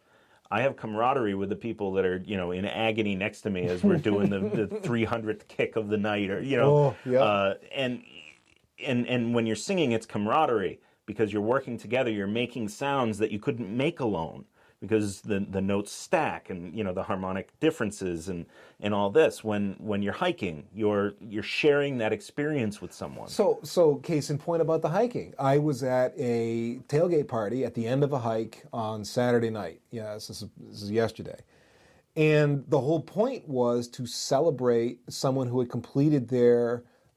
I have camaraderie with the people that are, in agony next to me as we're doing the 300th kick of the night, or, and when you're singing, it's camaraderie because you're working together. You're making sounds that you couldn't make alone because the notes stack, and the harmonic differences and all this. When you're hiking, you're sharing that experience with someone. So case in point about the hiking, I was at a tailgate party at the end of a hike on Saturday night. Yes, this is yesterday, and the whole point was to celebrate someone who had completed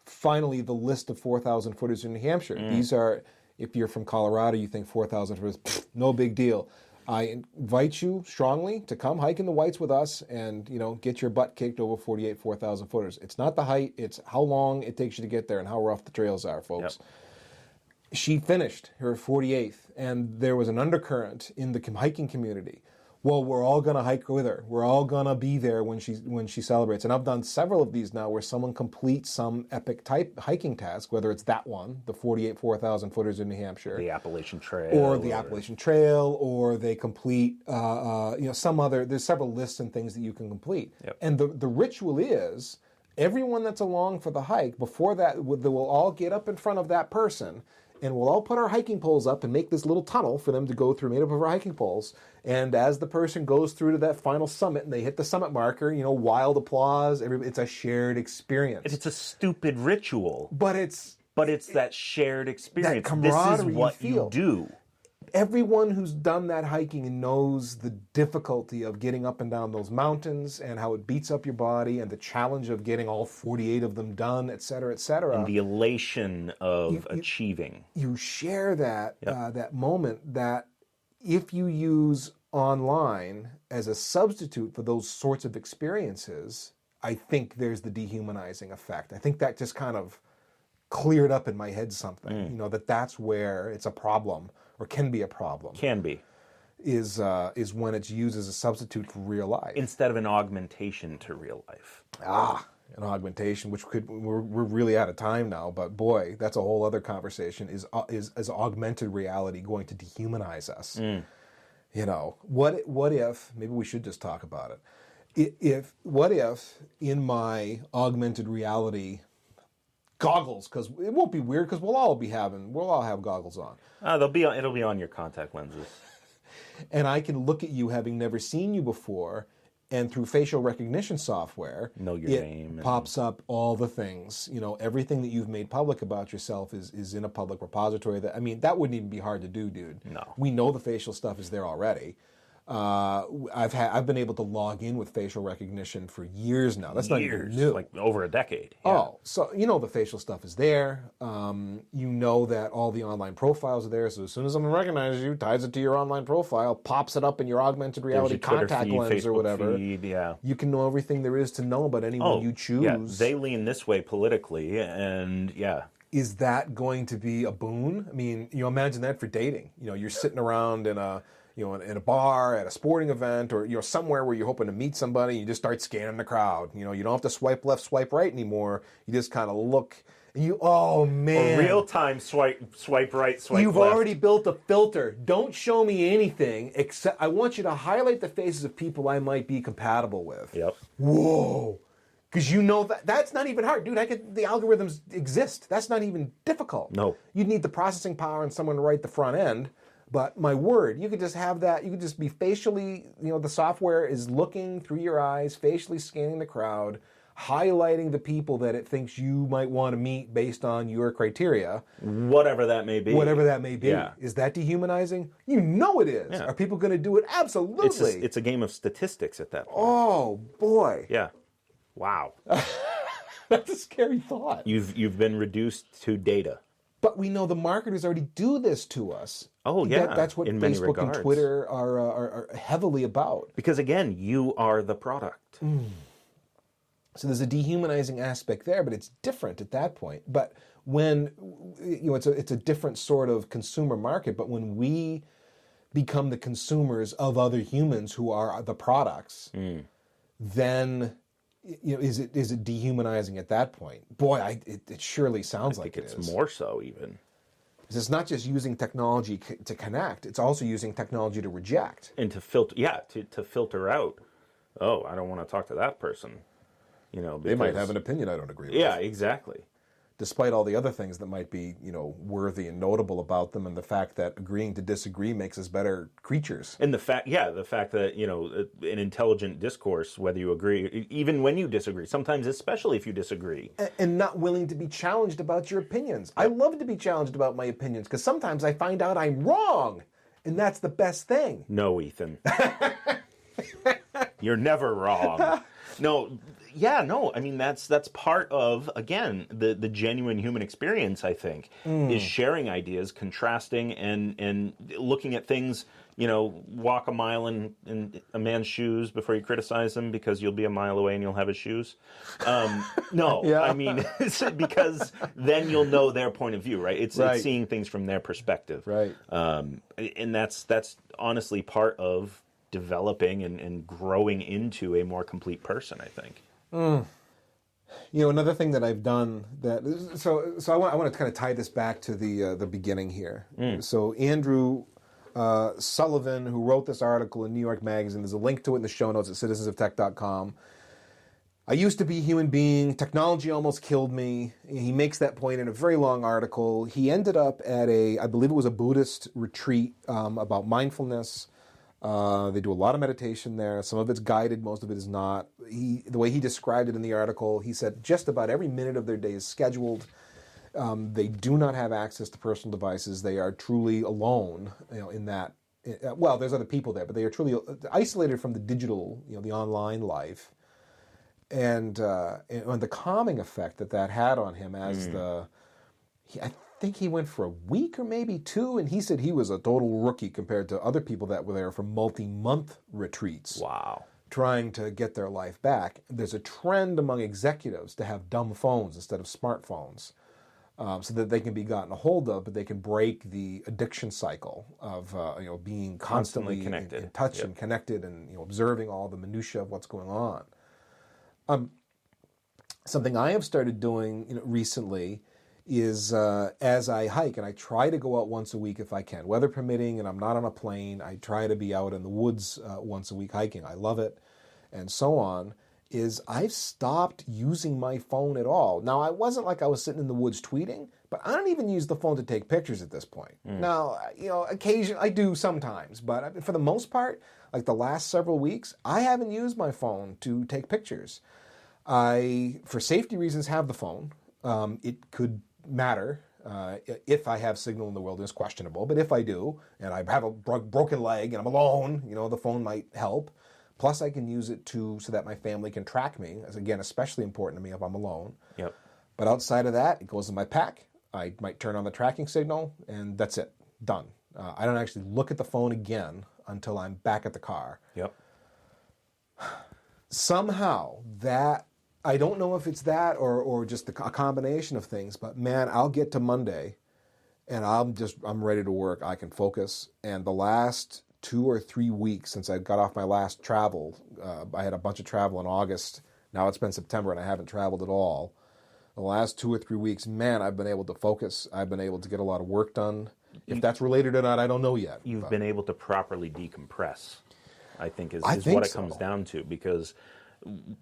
finally the list of 4,000 footers in New Hampshire. These are If you're from Colorado, you think 4,000 foot is no big deal. I invite you strongly to come hike in the Whites with us and, get your butt kicked over 48 4,000 footers. It's not the height, it's how long it takes you to get there and how rough the trails are, folks. Yep. She finished her 48th, and there was an undercurrent in the hiking community. Well, we're all going to hike with her. We're all going to be there when she celebrates. And I've done several of these now where someone completes some epic type hiking task, whether it's that one, the 48 4,000 footers in New Hampshire. The Appalachian Trail. Or the Appalachian Trail, or they complete, some other, there's several lists and things that you can complete. Yep. And the ritual is, everyone that's along for the hike, before that, they will all get up in front of that person, and we'll all put our hiking poles up and make this little tunnel for them to go through, made up of our hiking poles. And as the person goes through to that final summit and they hit the summit marker, wild applause. It's a shared experience. It's a stupid ritual. But it's that shared experience. That camaraderie this is what you feel. you do. Everyone who's done that hiking and knows the difficulty of getting up and down those mountains and how it beats up your body and the challenge of getting all 48 of them done, et cetera, et cetera. And the elation of achieving. You share that Yep. that moment that if you use online as a substitute for those sorts of experiences, I think there's the dehumanizing effect. I think that just kind of cleared up in my head something, that's where it's a problem. Or can be a problem. Can be. Is when it's used as a substitute for real life. Instead of an augmentation to real life. An augmentation, which we're really out of time now, but boy, that's a whole other conversation. Is augmented reality going to dehumanize us? What if, maybe we should just talk about it. What if in my augmented reality goggles, because it won't be weird because we'll all have goggles on. It'll be on your contact lenses. And I can look at you having never seen you before, and through facial recognition software, Know your name. Pops up all the things. Everything that you've made public about yourself is in a public repository. That wouldn't even be hard to do, dude. No. We know the facial stuff is there already. I've been able to log in with facial recognition for years now. That's not even new. Like over a decade. Yeah. Oh, so the facial stuff is there. That all the online profiles are there. So as soon as someone recognizes you, ties it to your online profile, pops it up in your augmented reality There's your Twitter contact feed, lens or Facebook whatever. feed, yeah. You can know everything there is to know about anyone you choose. Yeah. They lean this way politically, and yeah. Is that going to be a boon? Imagine that for dating. You're sitting around in a bar, at a sporting event, or somewhere where you're hoping to meet somebody, you just start scanning the crowd. You don't have to swipe left, swipe right anymore. You just kind of look, and oh man. A real-time swipe right, swipe You've left. already built a filter. Don't show me anything, except I want you to highlight the faces of people I might be compatible with. Yep. Whoa. Because that's not even hard. Dude, the algorithms exist. That's not even difficult. No. You'd need the processing power and someone to write the front end. But my word, you could just have that. You could just be facially, the software is looking through your eyes, facially scanning the crowd, highlighting the people that it thinks you might want to meet based on your criteria. Whatever that may be. Yeah. Is that dehumanizing? It is. Yeah. Are people going to do it? Absolutely. It's a game of statistics at that point. Oh, boy. Yeah. Wow. That's a scary thought. You've been reduced to data. But we know the marketers already do this to us. Oh, yeah. That's what in many Facebook regards. and Twitter are heavily about. Because again, you are the product. So there's a dehumanizing aspect there, but it's different at that point. But when it's a different sort of consumer market. But when we become the consumers of other humans who are the products, then is it dehumanizing at that point? Boy, it surely sounds like it is. It's more so even. It's not just using technology to connect; it's also using technology to reject and to filter. Yeah, to filter out. Oh, I don't want to talk to that person. They might have an opinion I don't agree with. Yeah, exactly. Despite all the other things that might be, worthy and notable about them, and the fact that agreeing to disagree makes us better creatures. And the fact that, an intelligent discourse, whether you agree, even when you disagree, sometimes especially if you disagree. And not willing to be challenged about your opinions. I love to be challenged about my opinions, because sometimes I find out I'm wrong, and that's the best thing. No, Ethan. You're never wrong. No, Yeah, no, I mean that's part of, again, the genuine human experience, I think, is sharing ideas, contrasting, and looking at things. Walk a mile in a man's shoes before you criticize him, because you'll be a mile away and you'll have his shoes. No, Yeah. I mean, because then you'll know their point of view, right? It's seeing things from their perspective, Right. And that's honestly part of developing and growing into a more complete person, I think. Another thing that I've done so I want to kind of tie this back to the beginning here. So Andrew Sullivan, who wrote this article in New York Magazine, there's a link to it in the show notes at citizensoftech.com. I used to be a human being. Technology almost killed me. He makes that point in a very long article. He ended up at I believe it was a Buddhist retreat about mindfulness. They do a lot of meditation there. Some of it's guided, most of it is not. The way he described it in the article, he said just about every minute of their day is scheduled. They do not have access to personal devices. They are truly alone, in that. Well, there's other people there, but they are truly isolated from the digital, the online life, and the calming effect that had on him as I think he went for a week or maybe 2, and he said he was a total rookie compared to other people that were there for multi-month retreats. Wow. Trying to get their life back. There's a trend among executives to have dumb phones instead of smartphones. So that they can be gotten a hold of, but they can break the addiction cycle of being constantly connected, in touch and connected, and observing all the minutia of what's going on. Something I have started doing recently is as I hike, and I try to go out once a week if I can, weather permitting, and I'm not on a plane. I try to be out in the woods once a week hiking. I love it, and so on. Is I've stopped using my phone at all. Now, it wasn't like I was sitting in the woods tweeting, but I don't even use the phone to take pictures at this point. Now, occasionally, I do sometimes, but for the most part, like the last several weeks, I haven't used my phone to take pictures. I, for safety reasons, have the phone. It could matter if I have signal in the wilderness, questionable, but if I do, and I have a broken leg and I'm alone, the phone might help. Plus, I can use it so that my family can track me, as again, especially important to me if I'm alone. Yep. But outside of that, it goes in my pack. I might turn on the tracking signal, and that's it. Done. I don't actually look at the phone again until I'm back at the car. Yep. Somehow, I don't know if it's that or just a combination of things, but man, I'll get to Monday, and I'm ready to work. I can focus. And the last 2 or 3 weeks since I got off my last travel, I had a bunch of travel in August. Now it's been September and I haven't traveled at all. The last 2 or 3 weeks, man, I've been able to focus. I've been able to get a lot of work done. If that's related or not, I don't know yet. You've been able to properly decompress, I think is what it comes down to, because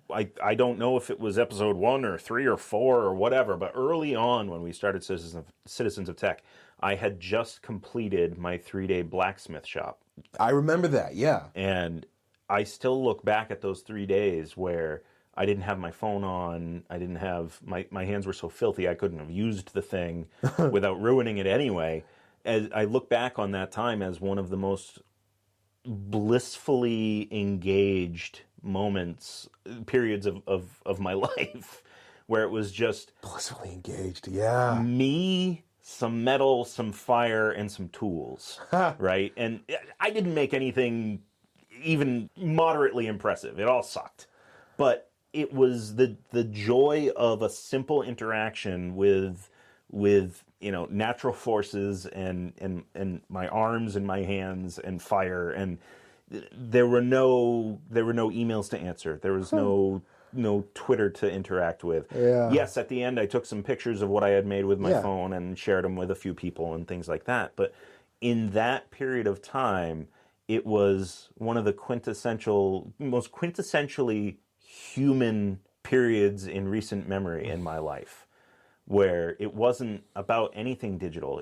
I don't know if it was episode 1 or 3 or 4 or whatever, but early on when we started Citizens of Tech, I had just completed my 3-day blacksmith shop. I remember that, yeah. And I still look back at those 3 days where I didn't have my phone on. I didn't have my hands were so filthy I couldn't have used the thing without ruining it anyway. As I look back on that time as one of the most blissfully engaged periods of my life, where it was just blissfully engaged, yeah. Me, some metal, some fire, and some tools, right? And I didn't make anything even moderately impressive. It all sucked. But it was the joy of a simple interaction with natural forces and my arms and my hands and fire, and there were no emails to answer. There was no Twitter to interact with. Yeah. Yes, at the end I took some pictures of what I had made with my phone and shared them with a few people and things like that. But in that period of time, it was one of the most quintessentially human periods in recent memory in my life, where it wasn't about anything digital.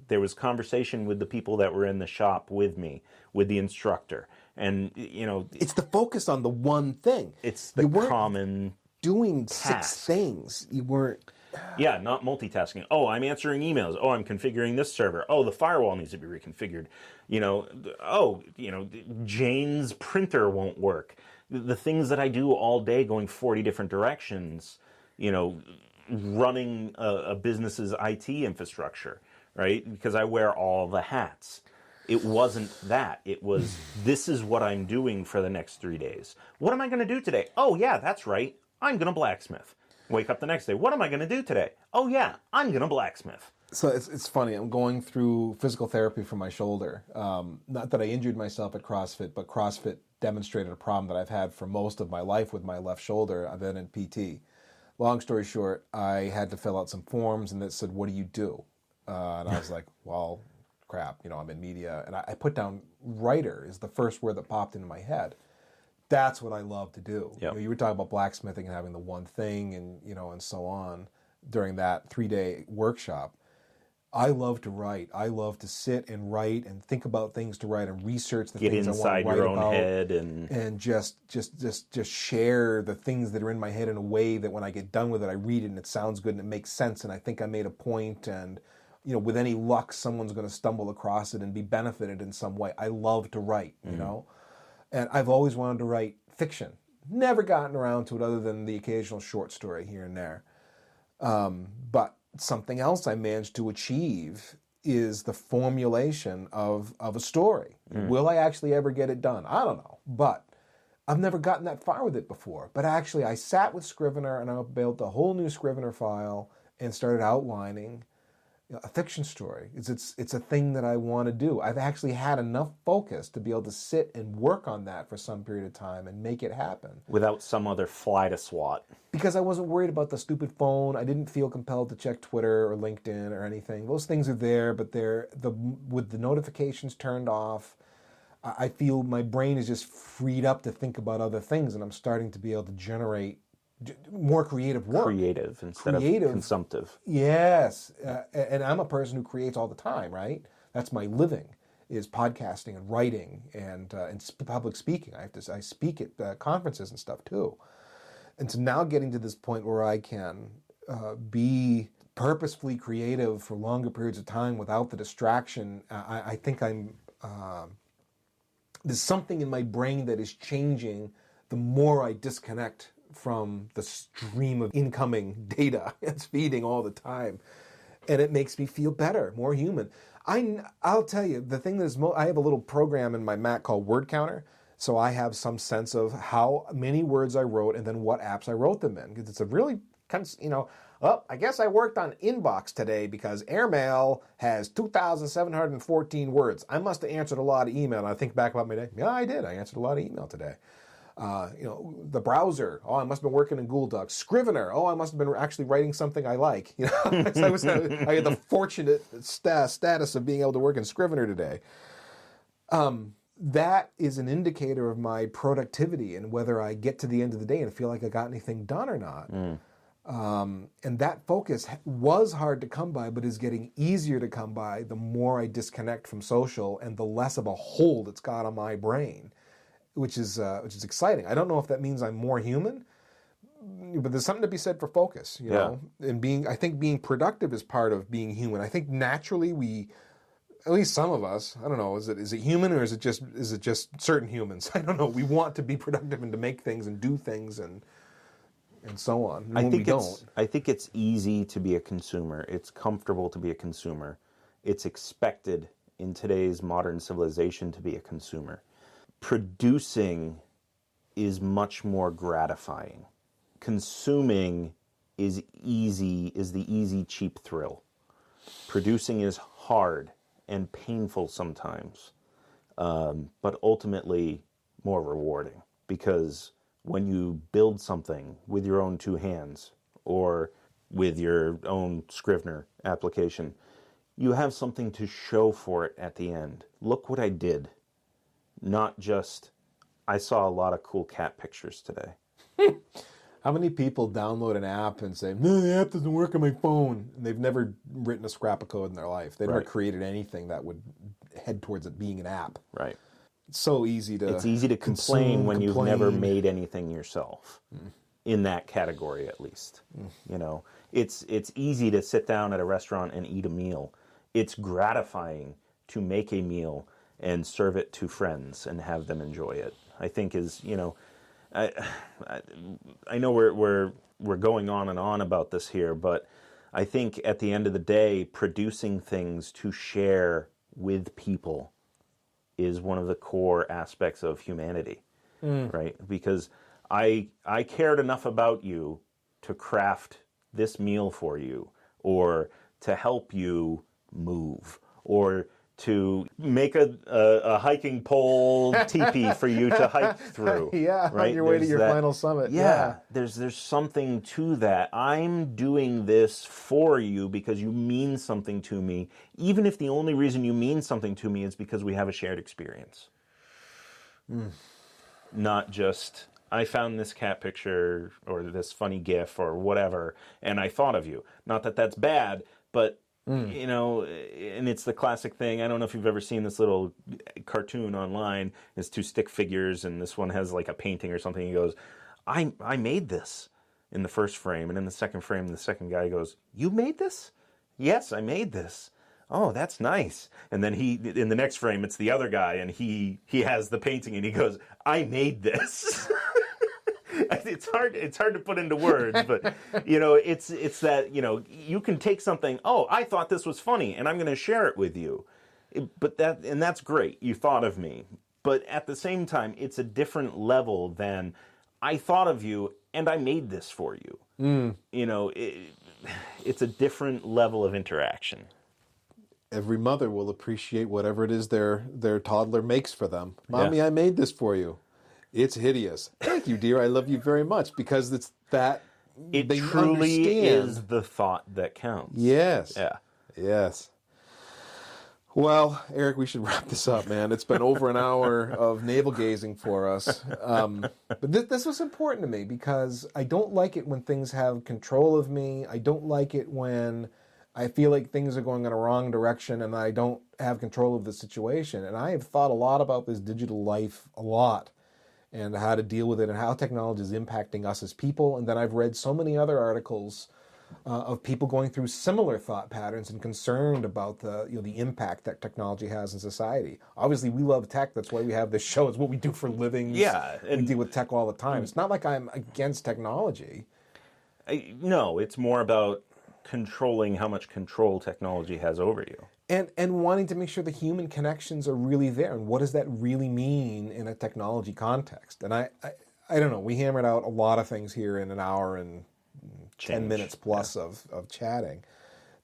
There was conversation with the people that were in the shop with me, with the instructor. And, it's the focus on the one thing. It's the common doing task. 6 things. You weren't, Yeah, not multitasking. Oh, I'm answering emails. Oh, I'm configuring this server. Oh, the firewall needs to be reconfigured. Jane's printer won't work. The things that I do all day going 40 different directions, running a business's IT infrastructure, right? Because I wear all the hats. It wasn't that. It was, this is what I'm doing for the next 3 days. What am I going to do today? Oh, yeah, that's right. I'm going to blacksmith. Wake up the next day. What am I going to do today? Oh, yeah, I'm going to blacksmith. So it's funny. I'm going through physical therapy for my shoulder. Not that I injured myself at CrossFit, but CrossFit demonstrated a problem that I've had for most of my life with my left shoulder. I've been in PT. Long story short, I had to fill out some forms, and it said, "What do you do?" And I was like, "Well, crap. I'm in media." And I put down writer is the first word that popped into my head. That's what I love to do. Yep. You were talking about blacksmithing and having the one thing and and so on during that 3-day workshop. I love to write. I love to sit and write and think about things to write and research the things I want to write about. Get inside your own head and just share the things that are in my head in a way that when I get done with it, I read it and it sounds good and it makes sense and I think I made a point and with any luck, someone's going to stumble across it and be benefited in some way. I love to write, And I've always wanted to write fiction. Never gotten around to it other than the occasional short story here and there. But something else I managed to achieve is the formulation of a story. Will I actually ever get it done? I don't know. But I've never gotten that far with it before. But actually, I sat with Scrivener and I built a whole new Scrivener file and started outlining a fiction story. It's a thing that I want to do. I've actually had enough focus to be able to sit and work on that for some period of time and make it happen. Without some other fly to swat. Because I wasn't worried about the stupid phone. I didn't feel compelled to check Twitter or LinkedIn or anything. Those things are there, but with the notifications turned off, I feel my brain is just freed up to think about other things, and I'm starting to be able to generate more creative work. Creative instead of consumptive. Yes. And I'm a person who creates all the time, right? That's my living, is podcasting and writing and public speaking. I speak at conferences and stuff too. And so now getting to this point where I can be purposefully creative for longer periods of time without the distraction, I think there's something in my brain that is changing the more I disconnect from the stream of incoming data it's feeding all the time. And it makes me feel better, more human. I'll tell you, the thing that is I have a little program in my Mac called Word Counter, so I have some sense of how many words I wrote and then what apps I wrote them in. Because it's a really, I guess I worked on Inbox today because Airmail has 2,714 words. I must have answered a lot of email. And I think back about my day. Yeah, I did. I answered a lot of email today. The browser. Oh, I must have been working in Google Docs. Scrivener. Oh, I must have been actually writing something I like. I had the fortunate status of being able to work in Scrivener today. That is an indicator of my productivity and whether I get to the end of the day and feel like I got anything done or not. And that focus was hard to come by, but is getting easier to come by the more I disconnect from social and the less of a hold it's got on my brain. Which is exciting. I don't know if that means I'm more human, but there's something to be said for focus, you know. And I think being productive is part of being human. I think naturally at least some of us, I don't know, is it human or is it just certain humans? I don't know. We want to be productive and to make things and do things and so on. And I think it's easy to be a consumer. It's comfortable to be a consumer. It's expected in today's modern civilization to be a consumer. Producing is much more gratifying. Consuming is the easy, cheap thrill. Producing is hard and painful sometimes, but ultimately more rewarding, because when you build something with your own two hands or with your own Scrivener application, you have something to show for it at the end. Look what I did. Not just, I saw a lot of cool cat pictures today. How many people download an app and say, no, the app doesn't work on my phone? And they've never written a scrap of code in their life. They've never created anything that would head towards it being an app. Right. It's so easy to... It's easy to complain when you've never made anything yourself. in that category, at least. You know, it's easy to sit down at a restaurant and eat a meal. It's gratifying to make a meal and serve it to friends and have them enjoy it. I think is, you know, I know we're going on and on about this here, but I think at the end of the day, producing things to share with people is one of the core aspects of humanity, right? Because I cared enough about you to craft this meal for you, or to help you move, or to make a hiking pole teepee for you to hike through. Yeah, right? on your way to There's your that- final summit. Yeah, there's something to that. I'm doing this for you because you mean something to me, even if the only reason you mean something to me is because we have a shared experience. Not just, I found this cat picture or this funny GIF or whatever, and I thought of you. Not that that's bad, but you know, and it's the classic thing. I don't know if you've ever seen this little cartoon online. It's two stick figures, and this one has like a painting or something. He goes, I made this in the first frame, and in the second frame, the second guy goes, you made this? Yes, I made this. Oh, that's nice. And then in the next frame, it's the other guy, and he has the painting, and he goes, I made this. It's hard to put into words, but you know, it's that, you know, you can take something, oh, I thought this was funny and I'm going to share it with you. That's great. You thought of me. But at the same time, it's a different level than I thought of you and I made this for you. You know, it's a different level of interaction. Every mother will appreciate whatever it is their toddler makes for them. Mommy, I made this for you. It's hideous. Thank you, dear. I love you very much, because it's that It they truly understand. is the thought that counts. Yes. Yeah. Yes. Well, Eric, we should wrap this up, man. It's been over an hour of navel gazing for us. But this was important to me because I don't like it when things have control of me. I don't like it when I feel like things are going in a wrong direction and I don't have control of the situation. And I have thought a lot about this digital life, a lot, and how to deal with it and how technology is impacting us as people. And then I've read so many other articles of people going through similar thought patterns and concerned about the impact that technology has in society. Obviously, we love tech. That's why we have this show. It's what we do for livings. Yeah, we deal with tech all the time. It's not like I'm against technology. No, it's more about controlling how much control technology has over you. And wanting to make sure the human connections are really there. And what does that really mean in a technology context? And I don't know. We hammered out a lot of things here in an hour and 10 minutes plus of chatting.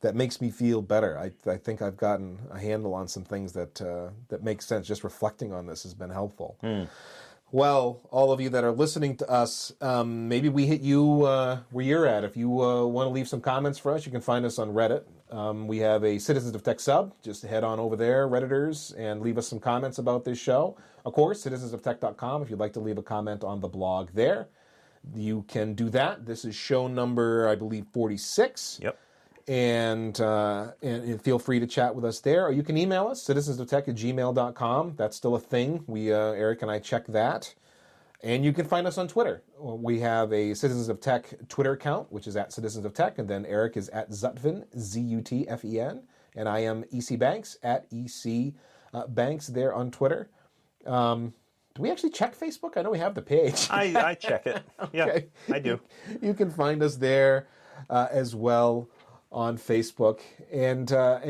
That makes me feel better. I think I've gotten a handle on some things that make sense. Just reflecting on this has been helpful. Well, all of you that are listening to us, maybe we hit you where you're at. If you want to leave some comments for us, you can find us on Reddit. We have a Citizens of Tech sub. Just head on over there, Redditors, and leave us some comments about this show. Of course, citizensoftech.com if you'd like to leave a comment on the blog there. You can do that. This is show number, I believe, 46. Yep. And feel free to chat with us there. Or you can email us, citizensoftech@gmail.com. That's still a thing. Eric and I check that. And you can find us on Twitter. We have a Citizens of Tech Twitter account, which is at Citizens of Tech. And then Eric is at Zutphen, Zutfen. And I am EC Banks, at EC Banks there on Twitter. Do we actually check Facebook? I know we have the page. I check it. Yeah, Okay. I do. You can find us there as well on Facebook. And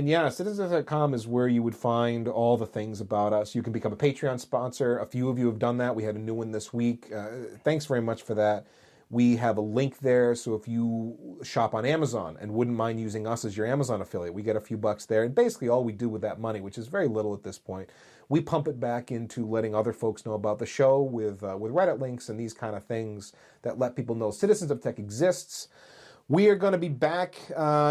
yeah, citizens.com is where you would find all the things about us. You can become a Patreon sponsor. A few of you have done that. We had a new one this week. Thanks very much for that. We have a link there, so if you shop on Amazon and wouldn't mind using us as your Amazon affiliate, we get a few bucks there. And basically all we do with that money, which is very little at this point, we pump it back into letting other folks know about the show with Reddit links and these kind of things that let people know Citizens of Tech exists. We are going to be back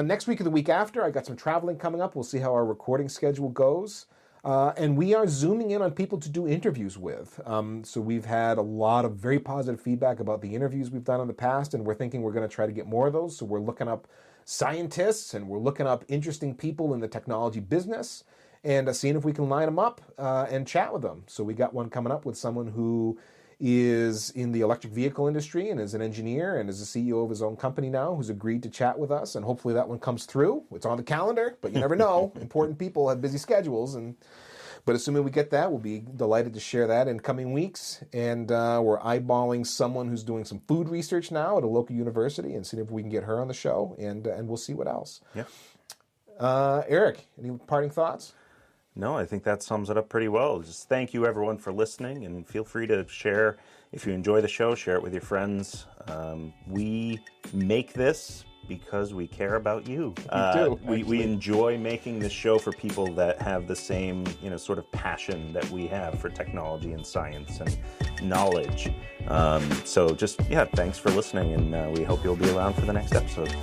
next week or the week after. I got some traveling coming up. We'll see how our recording schedule goes. And we are zooming in on people to do interviews with. So we've had a lot of very positive feedback about the interviews we've done in the past, and we're thinking we're going to try to get more of those. So we're looking up scientists, and we're looking up interesting people in the technology business, and seeing if we can line them up and chat with them. So we got one coming up with someone who is in the electric vehicle industry and is an engineer and is the CEO of his own company now, who's agreed to chat with us, and hopefully that one comes through. It's on the calendar, but you never know. Important people have busy schedules, but assuming we get that, we'll be delighted to share that in coming weeks. And we're eyeballing someone who's doing some food research now at a local university and seeing if we can get her on the show, and we'll see what else. Yeah. Eric, any parting thoughts? No, I think that sums it up pretty well. Just thank you, everyone, for listening, and feel free to share. If you enjoy the show, share it with your friends. We make this because we care about you. We enjoy making this show for people that have the same, sort of passion that we have for technology and science and knowledge. So just, thanks for listening, and we hope you'll be around for the next episode.